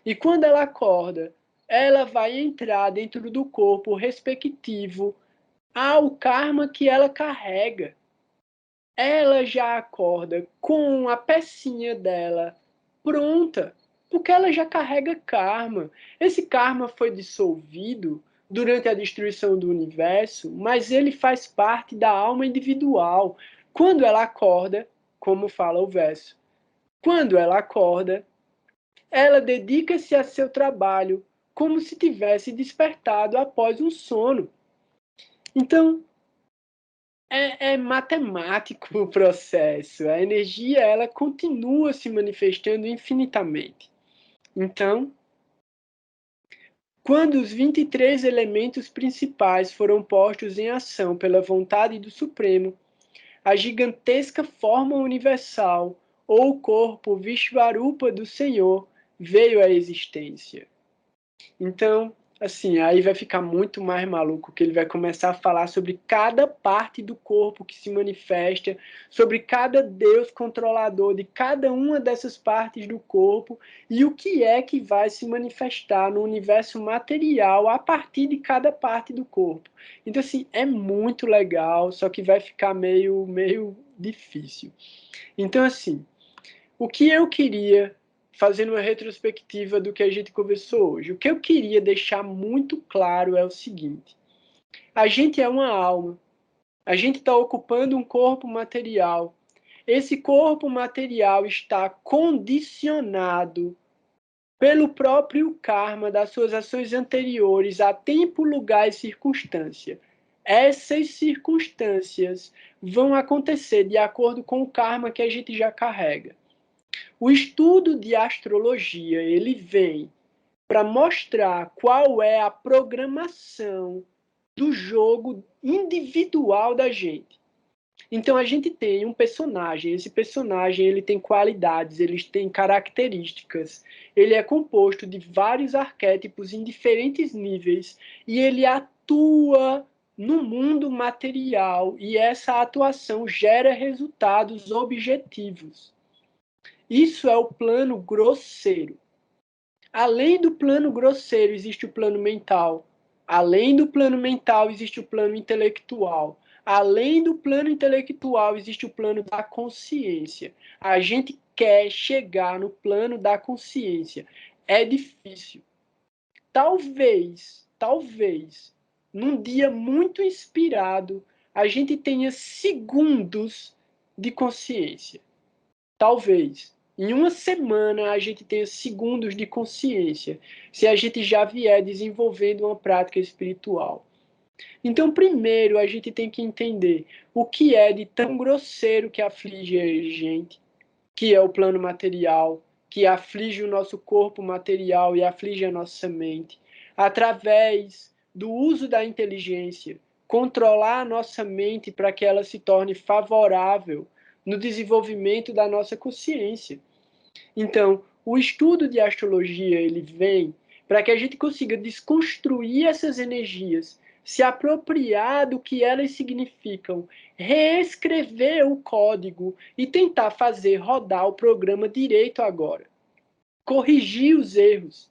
Speaker 1: E quando ela acorda, ela vai entrar dentro do corpo respectivo ao karma que ela carrega. Ela já acorda com a pecinha dela pronta, porque ela já carrega karma. Esse karma foi dissolvido durante a destruição do universo, mas ele faz parte da alma individual. Quando ela acorda, como fala o verso, quando ela acorda, ela dedica-se a seu trabalho como se tivesse despertado após um sono. Então, é matemático o processo. A energia ela continua se manifestando infinitamente. Então, quando os 23 elementos principais foram postos em ação pela vontade do Supremo, a gigantesca forma universal, ou corpo Vishvarupa do Senhor, veio à existência. Então, assim, aí vai ficar muito mais maluco, que ele vai começar a falar sobre cada parte do corpo que se manifesta, sobre cada Deus controlador de cada uma dessas partes do corpo e o que é que vai se manifestar no universo material a partir de cada parte do corpo. Então, assim, é muito legal, só que vai ficar meio difícil. Então, assim, o que eu queria, fazendo uma retrospectiva do que a gente conversou hoje, o que eu queria deixar muito claro é o seguinte: a gente é uma alma, a gente está ocupando um corpo material, Esse corpo material está condicionado pelo próprio karma das suas ações anteriores a tempo, lugar e circunstância. Essas circunstâncias vão acontecer de acordo com o karma que a gente já carrega. O estudo de astrologia, ele vem para mostrar qual é a programação do jogo individual da gente. Então a gente tem um personagem, esse personagem ele tem qualidades, ele tem características, ele é composto de vários arquétipos em diferentes níveis e ele atua no mundo material e essa atuação gera resultados objetivos. Isso é o plano grosseiro. Além do plano grosseiro existe o plano mental. Além do plano mental existe o plano intelectual. Além do plano intelectual, existe o plano da consciência. A gente quer chegar no plano da consciência. É difícil. Talvez, num dia muito inspirado, a gente tenha segundos de consciência. Talvez. Em uma semana a gente tenha segundos de consciência, se a gente já vier desenvolvendo uma prática espiritual. Então, primeiro, a gente tem que entender o que é de tão grosseiro que aflige a gente, que é o plano material, que aflige o nosso corpo material e aflige a nossa mente, através do uso da inteligência, controlar a nossa mente para que ela se torne favorável no desenvolvimento da nossa consciência. Então, o estudo de astrologia, ele vem para que a gente consiga desconstruir essas energias, se apropriar do que elas significam, reescrever o código e tentar fazer rodar o programa direito agora. Corrigir os erros.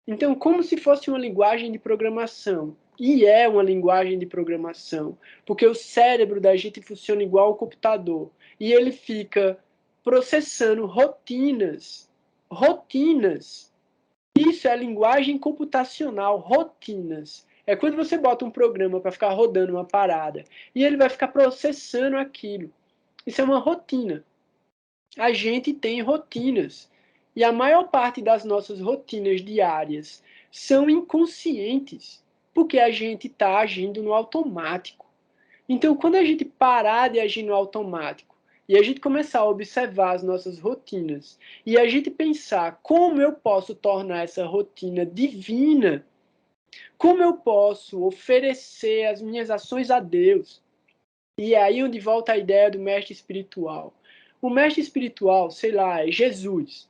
Speaker 1: Então, como se fosse uma linguagem de programação. E é uma linguagem de programação, porque o cérebro da gente funciona igual ao computador. E ele fica processando rotinas. Rotinas. Isso é linguagem computacional, rotinas. É quando você bota um programa para ficar rodando uma parada e ele vai ficar processando aquilo. Isso é uma rotina. A gente tem rotinas. E a maior parte das nossas rotinas diárias são inconscientes, porque a gente está agindo no automático. Então, quando a gente parar de agir no automático e a gente começar a observar as nossas rotinas e a gente pensar como eu posso tornar essa rotina divina, como eu posso oferecer as minhas ações a Deus? E é aí onde volta a ideia do mestre espiritual. O mestre espiritual, sei lá, é Jesus.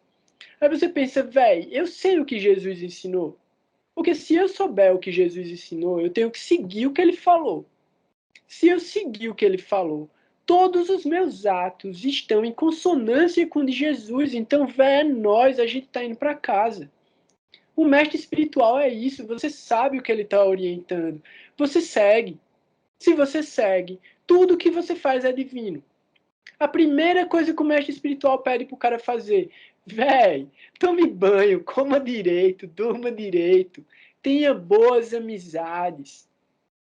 Speaker 1: Aí você pensa, velho, eu sei o que Jesus ensinou. Porque se eu souber o que Jesus ensinou, eu tenho que seguir o que ele falou. Se eu seguir o que ele falou, todos os meus atos estão em consonância com o de Jesus. Então, velho, é nós, a gente está indo para casa. O mestre espiritual é isso, você sabe o que ele está orientando. Você segue. Se você segue, tudo que você faz é divino. A primeira coisa que o mestre espiritual pede pro cara fazer, véi, tome banho, coma direito, durma direito, tenha boas amizades,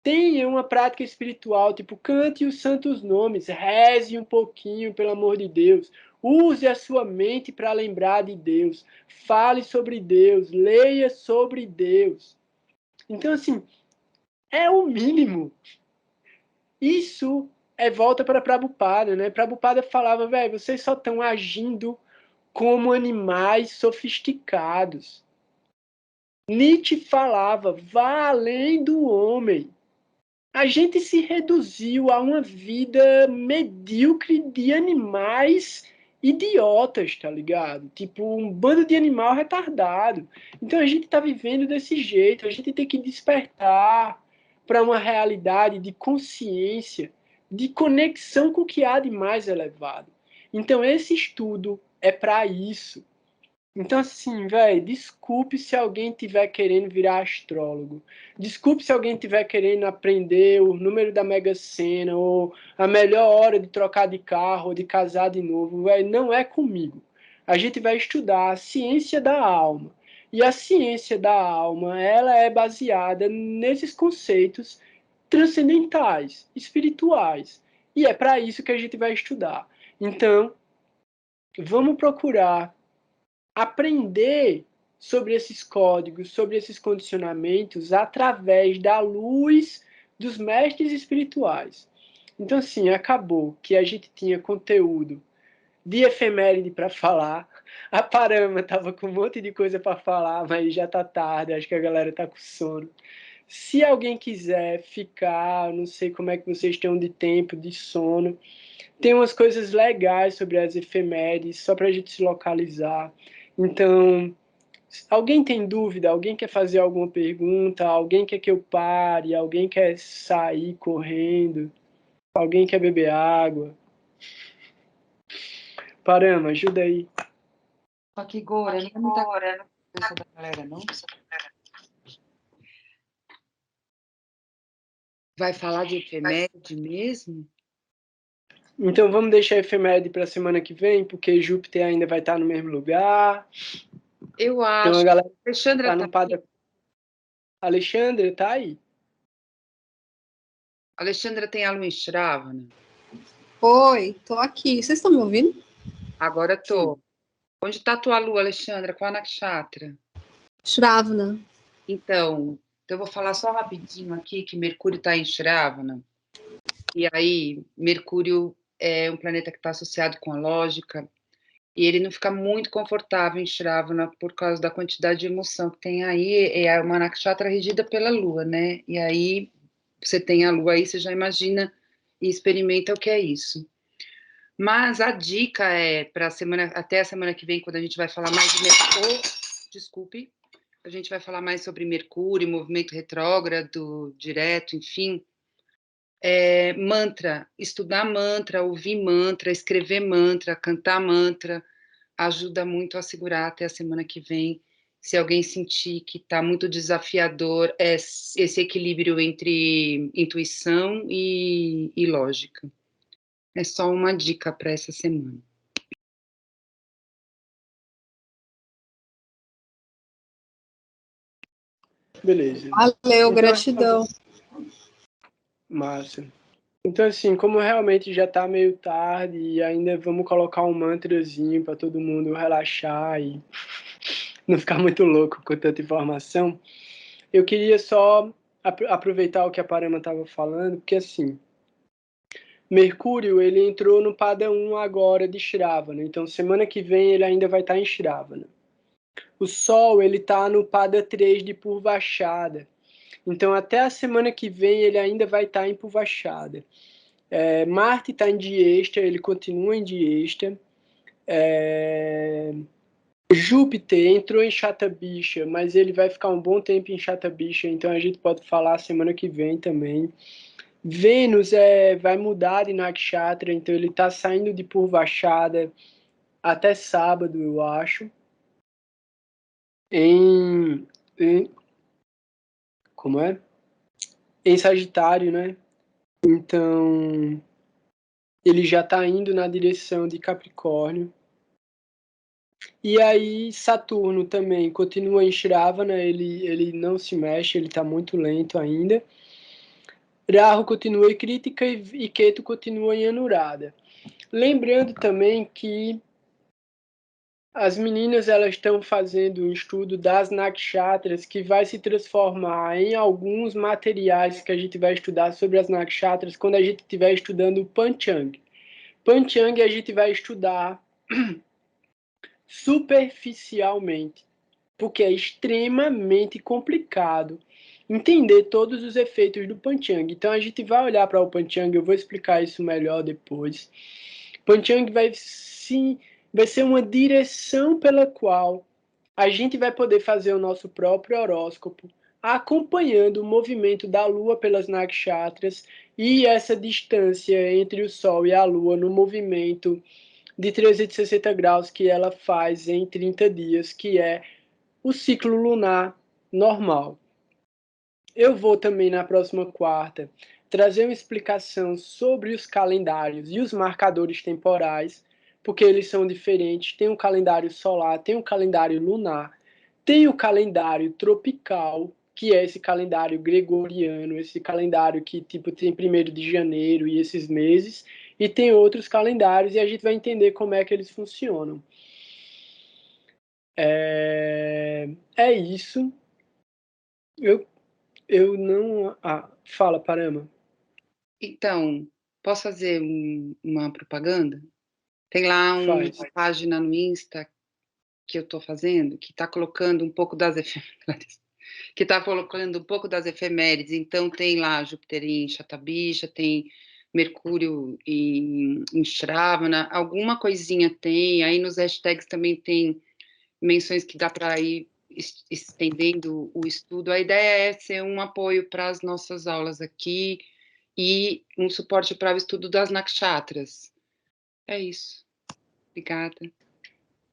Speaker 1: tenha uma prática espiritual, tipo, cante os santos nomes, reze um pouquinho, pelo amor de Deus, use a sua mente para lembrar de Deus, fale sobre Deus, leia sobre Deus. Então, assim, é o mínimo. Isso é volta para Prabhupada, né? Prabhupada falava, velho, vocês só estão agindo como animais sofisticados. Nietzsche falava, vá além do homem. A gente se reduziu a uma vida medíocre de animais idiotas, tá ligado? Tipo, um bando de animal retardado. Então a gente tá vivendo desse jeito, a gente tem que despertar para uma realidade de consciência, de conexão com o que há de mais elevado. Então esse estudo é para isso. Então, assim, velho, desculpe se alguém tiver querendo virar astrólogo. Desculpe se alguém tiver querendo aprender o número da Mega Sena, ou a melhor hora de trocar de carro, ou de casar de novo. Velho, não é comigo. A gente vai estudar a ciência da alma. E a ciência da alma, ela é baseada nesses conceitos transcendentais, espirituais. E é para isso que a gente vai estudar. Então, vamos procurar aprender sobre esses códigos, sobre esses condicionamentos, através da luz dos mestres espirituais. Então, assim, acabou que a gente tinha conteúdo de efeméride para falar. A Parama estava com um monte de coisa para falar, mas já está tarde, acho que a galera está com sono. Se alguém quiser ficar, não sei como é que vocês estão de tempo, de sono, tem umas coisas legais sobre as efemérides, só para a gente se localizar. Então, alguém tem dúvida? Alguém quer fazer alguma pergunta? Alguém quer que eu pare? Alguém quer sair correndo? Alguém quer beber água? Parama, ajuda aí.
Speaker 3: Só que, Gora, não é muita coisa da galera, não? Vai falar de efeméride mesmo?
Speaker 1: Então vamos deixar a efeméride para a semana que vem, porque Júpiter ainda vai estar no mesmo lugar.
Speaker 3: Eu acho.
Speaker 1: Então a galera
Speaker 3: Alexandra
Speaker 1: tá no padre. Alexandre, tá aí.
Speaker 3: Alexandra tem a lua em Shravana?
Speaker 4: Oi, tô aqui. Vocês estão me ouvindo?
Speaker 3: Agora tô. Onde tá tua lua, Alexandra? Qual a nakshatra?
Speaker 4: Shravana.
Speaker 3: Então, eu vou falar só rapidinho aqui que Mercúrio está em Shravana. E aí, Mercúrio é um planeta que está associado com a lógica, e ele não fica muito confortável em Shravana por causa da quantidade de emoção que tem aí. É uma nakshatra regida pela Lua, né? E aí, você tem a Lua aí, você já imagina e experimenta o que é isso. Mas a dica é para até a semana que vem, quando a gente vai falar mais de Mercúrio. Desculpe. A gente vai falar mais sobre Mercúrio, movimento retrógrado, direto, enfim. Mantra, estudar mantra, ouvir mantra, escrever mantra, cantar mantra, ajuda muito a segurar até a semana que vem. Se alguém sentir que está muito desafiador, esse equilíbrio entre intuição e lógica. É só uma dica para essa semana.
Speaker 1: Beleza.
Speaker 4: Valeu, gratidão.
Speaker 1: Massa. Então, assim, como realmente já tá meio tarde e ainda vamos colocar um mantrazinho para todo mundo relaxar e não ficar muito louco com tanta informação, eu queria só aproveitar o que a Parama estava falando, porque, assim, Mercúrio, ele entrou no Pada 1 agora de Shravana, então semana que vem ele ainda vai estar em Shravana. O Sol, ele está no Pada 3 de Purvashada, então até a semana que vem ele ainda vai estar em Purvashada. Marte está em Diesta, ele continua em Diesta. Júpiter entrou em Shatabisha, mas ele vai ficar um bom tempo em Shatabisha, então a gente pode falar semana que vem também. Vênus vai mudar de Nakshatra, então ele está saindo de Purvashada até sábado, eu acho. Como é? Em Sagitário, né? Então, ele já está indo na direção de Capricórnio. E aí, Saturno também continua em Shravana, ele não se mexe, ele está muito lento ainda. Rahu continua em Kritika e Ketu continua em Anurada. Lembrando também que as meninas elas estão fazendo um estudo das nakshatras que vai se transformar em alguns materiais que a gente vai estudar sobre as nakshatras quando a gente estiver estudando o Panchang. Panchang a gente vai estudar superficialmente, porque é extremamente complicado entender todos os efeitos do Panchang. Então a gente vai olhar para o Panchang, eu vou explicar isso melhor depois. Panchang vai ser uma direção pela qual a gente vai poder fazer o nosso próprio horóscopo, acompanhando o movimento da Lua pelas nakshatras e essa distância entre o Sol e a Lua no movimento de 360 graus que ela faz em 30 dias, que é o ciclo lunar normal. Eu vou também na próxima quarta trazer uma explicação sobre os calendários e os marcadores temporais, porque eles são diferentes. Tem o calendário solar, tem o calendário lunar, tem o calendário tropical, que é esse calendário gregoriano, esse calendário que tipo tem 1º de janeiro e esses meses, e tem outros calendários, e a gente vai entender como é que eles funcionam. É isso. Eu não... fala, Parama.
Speaker 3: Então, posso fazer uma propaganda? Tem lá uma página no Insta que eu estou fazendo, que está colocando um pouco das efemérides. Então, tem lá Júpiter em Shatabisha, tem Mercúrio em Shravana, alguma coisinha tem. Aí nos hashtags também tem menções que dá para ir estendendo o estudo. A ideia é ser um apoio para as nossas aulas aqui e um suporte para o estudo das nakshatras. É isso. Obrigada.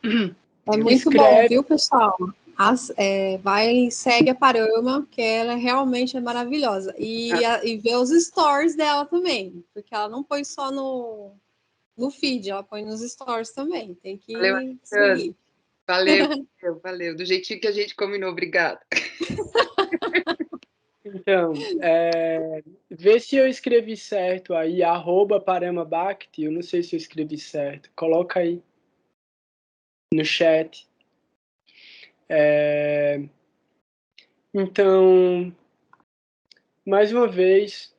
Speaker 4: É muito bom, viu, pessoal? Segue a Parama, que ela realmente é maravilhosa. E vê os stories dela também, porque ela não põe só no feed, ela põe nos stories também. Tem que seguir.
Speaker 3: Valeu. Do jeitinho que a gente combinou. Obrigada.
Speaker 1: Então, vê se eu escrevi certo aí, @ParamaBhakti, eu não sei se eu escrevi certo. Coloca aí no chat. Então, mais uma vez,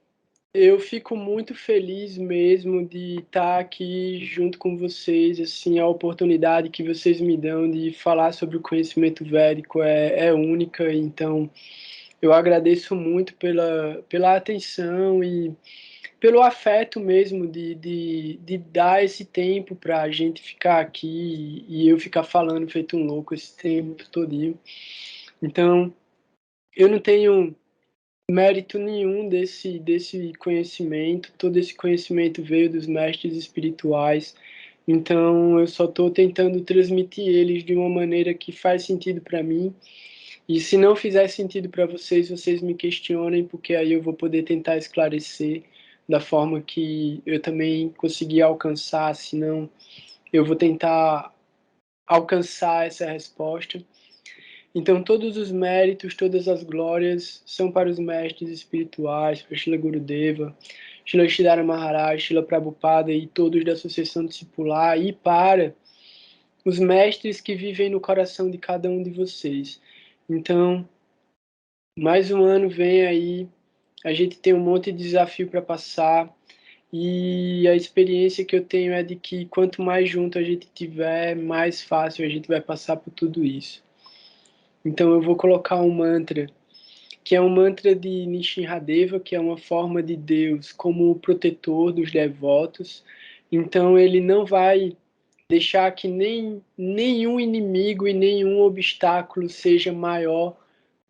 Speaker 1: eu fico muito feliz mesmo de estar aqui junto com vocês, assim, a oportunidade que vocês me dão de falar sobre o conhecimento védico é única, então eu agradeço muito pela atenção e pelo afeto mesmo de dar esse tempo para a gente ficar aqui e eu ficar falando feito um louco esse tempo todinho. Então, eu não tenho mérito nenhum desse conhecimento, todo esse conhecimento veio dos mestres espirituais, então eu só estou tentando transmitir eles de uma maneira que faz sentido para mim, e se não fizer sentido para vocês, vocês me questionem, porque aí eu vou poder tentar esclarecer da forma que eu também consegui alcançar, senão eu vou tentar alcançar essa resposta. Então, todos os méritos, todas as glórias são para os mestres espirituais, para Srila Gurudeva, Srila Sridhara Maharaj, Srila Prabhupada e todos da Associação Discipular, e para os mestres que vivem no coração de cada um de vocês. Então, mais um ano vem aí, a gente tem um monte de desafio para passar, e a experiência que eu tenho é de que quanto mais junto a gente tiver, mais fácil a gente vai passar por tudo isso. Então eu vou colocar um mantra, que é um mantra de Nishinradeva, que é uma forma de Deus como o protetor dos devotos. Então ele não vai deixar que nenhum inimigo e nenhum obstáculo seja maior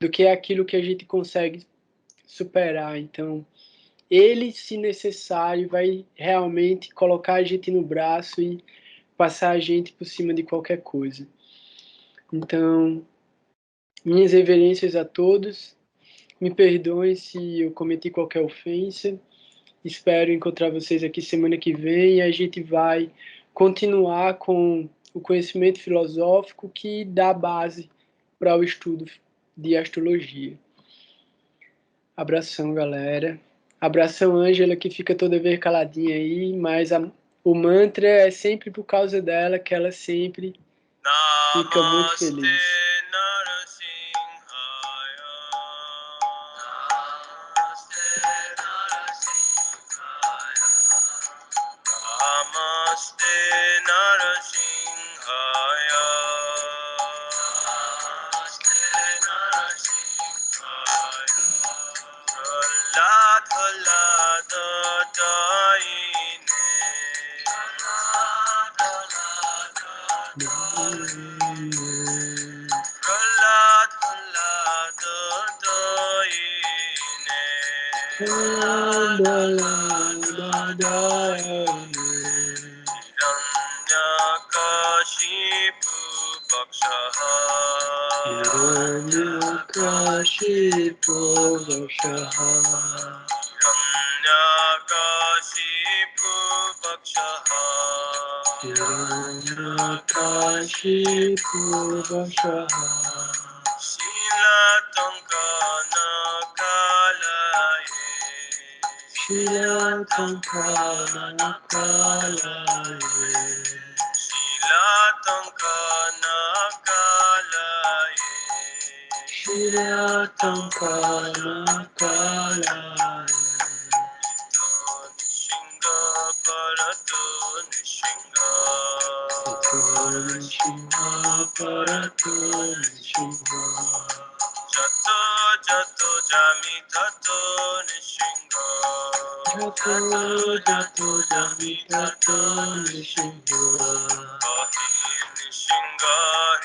Speaker 1: do que aquilo que a gente consegue superar. Então ele, se necessário, vai realmente colocar a gente no braço e passar a gente por cima de qualquer coisa. Então, minhas reverências a todos. Me perdoem se eu cometi qualquer ofensa. Espero encontrar vocês aqui semana que vem e a gente vai continuar com o conhecimento filosófico que dá base para o estudo de astrologia. Abração, galera. Abração, Ângela, que fica toda vez caladinha aí, mas o mantra é sempre por causa dela que ela sempre fica muito feliz.
Speaker 5: Namaste Narasimhaya. Namaste Narasimhaya. Prahlada Daine. Hiranyakashipu Vakshaha. Hiranyakashipu Vakshaha. Hiranyakashipu Vakshaha. Hiranyakashipu Vakshaha. Shila Tankana Kalaye. Shila Tankana Kalaye. Shila Tankana Kalaye. Shila Tankana Kalaye. Nishinga Parato Nishinga. Nishinga Parato Nishinga. Jato Jato Jami Tato Nishinga. Jato Jato Jami Tato Nishinga. Bahir Nishinga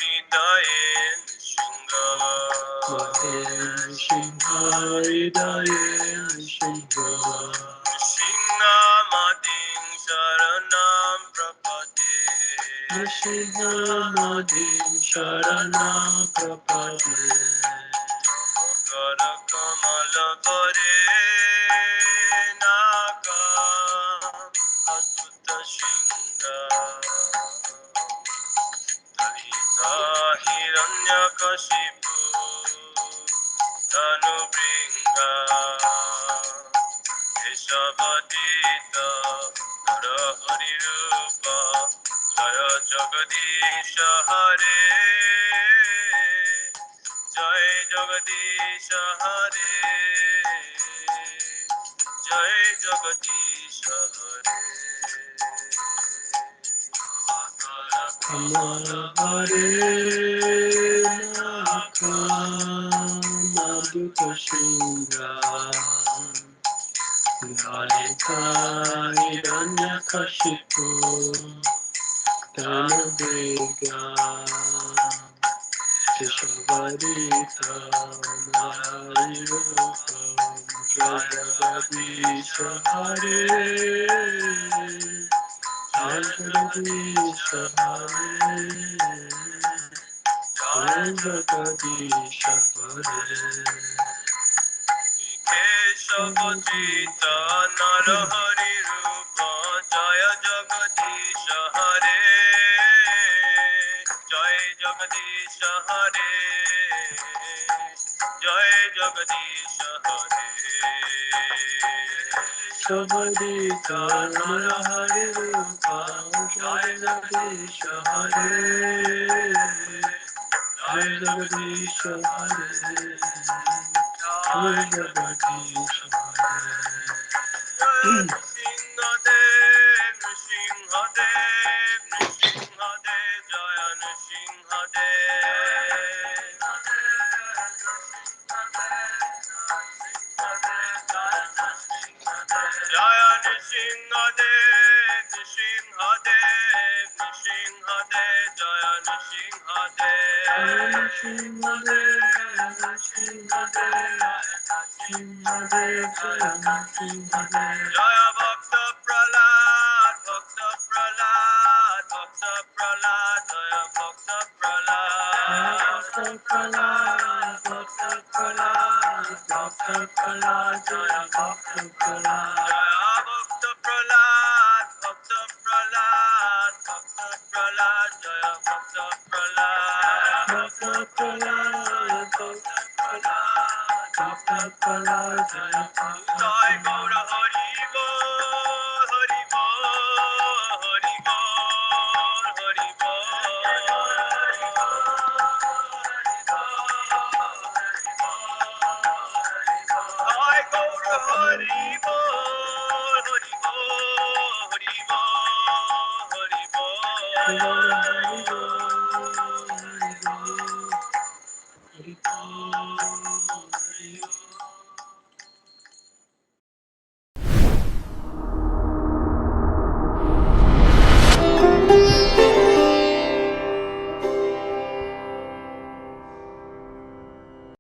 Speaker 5: Hidaye Nishinga. Bahir Nishinga Hidaye Nishinga. Nishinga Madin Sharanam Prapade. Nishinga Madin Sharanam Prapade. Kara Kamala Bare Nakam Adhuta Shinga. Dalita Hiranyakashipu Dhanubringa. Keshavadita Narahari Rupa Jaya Jagadisha Hare. Jai Jagadisha Hare. Jai Jagadisha Hare. Kamala Hare Nakam Adhuta Shinga. Lalita Hiranyakashipu Dhanubringa. Keshavadita Narahari Rupa Jaya Jagadisha Hare. Jaya Jagadisha Hare. Jaya Jagadisha Hare. Keshavadita Narahari Rupa Jaya Jagadisha Hare. Jai Jagadisha Hare. Jai Jagadisha Hare. Keshavadita Narahari Rupa Jaya Jagadisha Hare. Jai Jagadisha Hare. Jai Jagadisha Hare. Nrsimhadev, Nrsimhadev, Nrsimhadev, Jaya Nrsimhadev. Jaya Nrsimhadev, Nrsimhadev, Nrsimhadev, Jaya Nrsimhadev. Nrsimhadev, Nrsimhadev, Jaya Nrsimhadev. Jaya Bhakta Prahlad, Bhakta Prahlad, Bhakta Prahlad, Jaya Bhakta Prahlad. Bhakta Prahlad, Bhakta Prahlad, Bhakta Prahlad, Jaya Bhakta Prahlad. Jaya Bhakta Prahlad, Bhakta Prahlad, Bhakta Prahlad, Jaya Bhakta Prahlad. Bhakta Prahlad, Bhakta Prahlad, Bhakta Prahlad, Jaya Bhakta Prahlad. Jai Gaura Hari Bol, Hari Bol, Hari Bol, Hari Bol, Hari Jai Gaura Hari Bol, Hari Bol, Hari Bol, Hari Bol.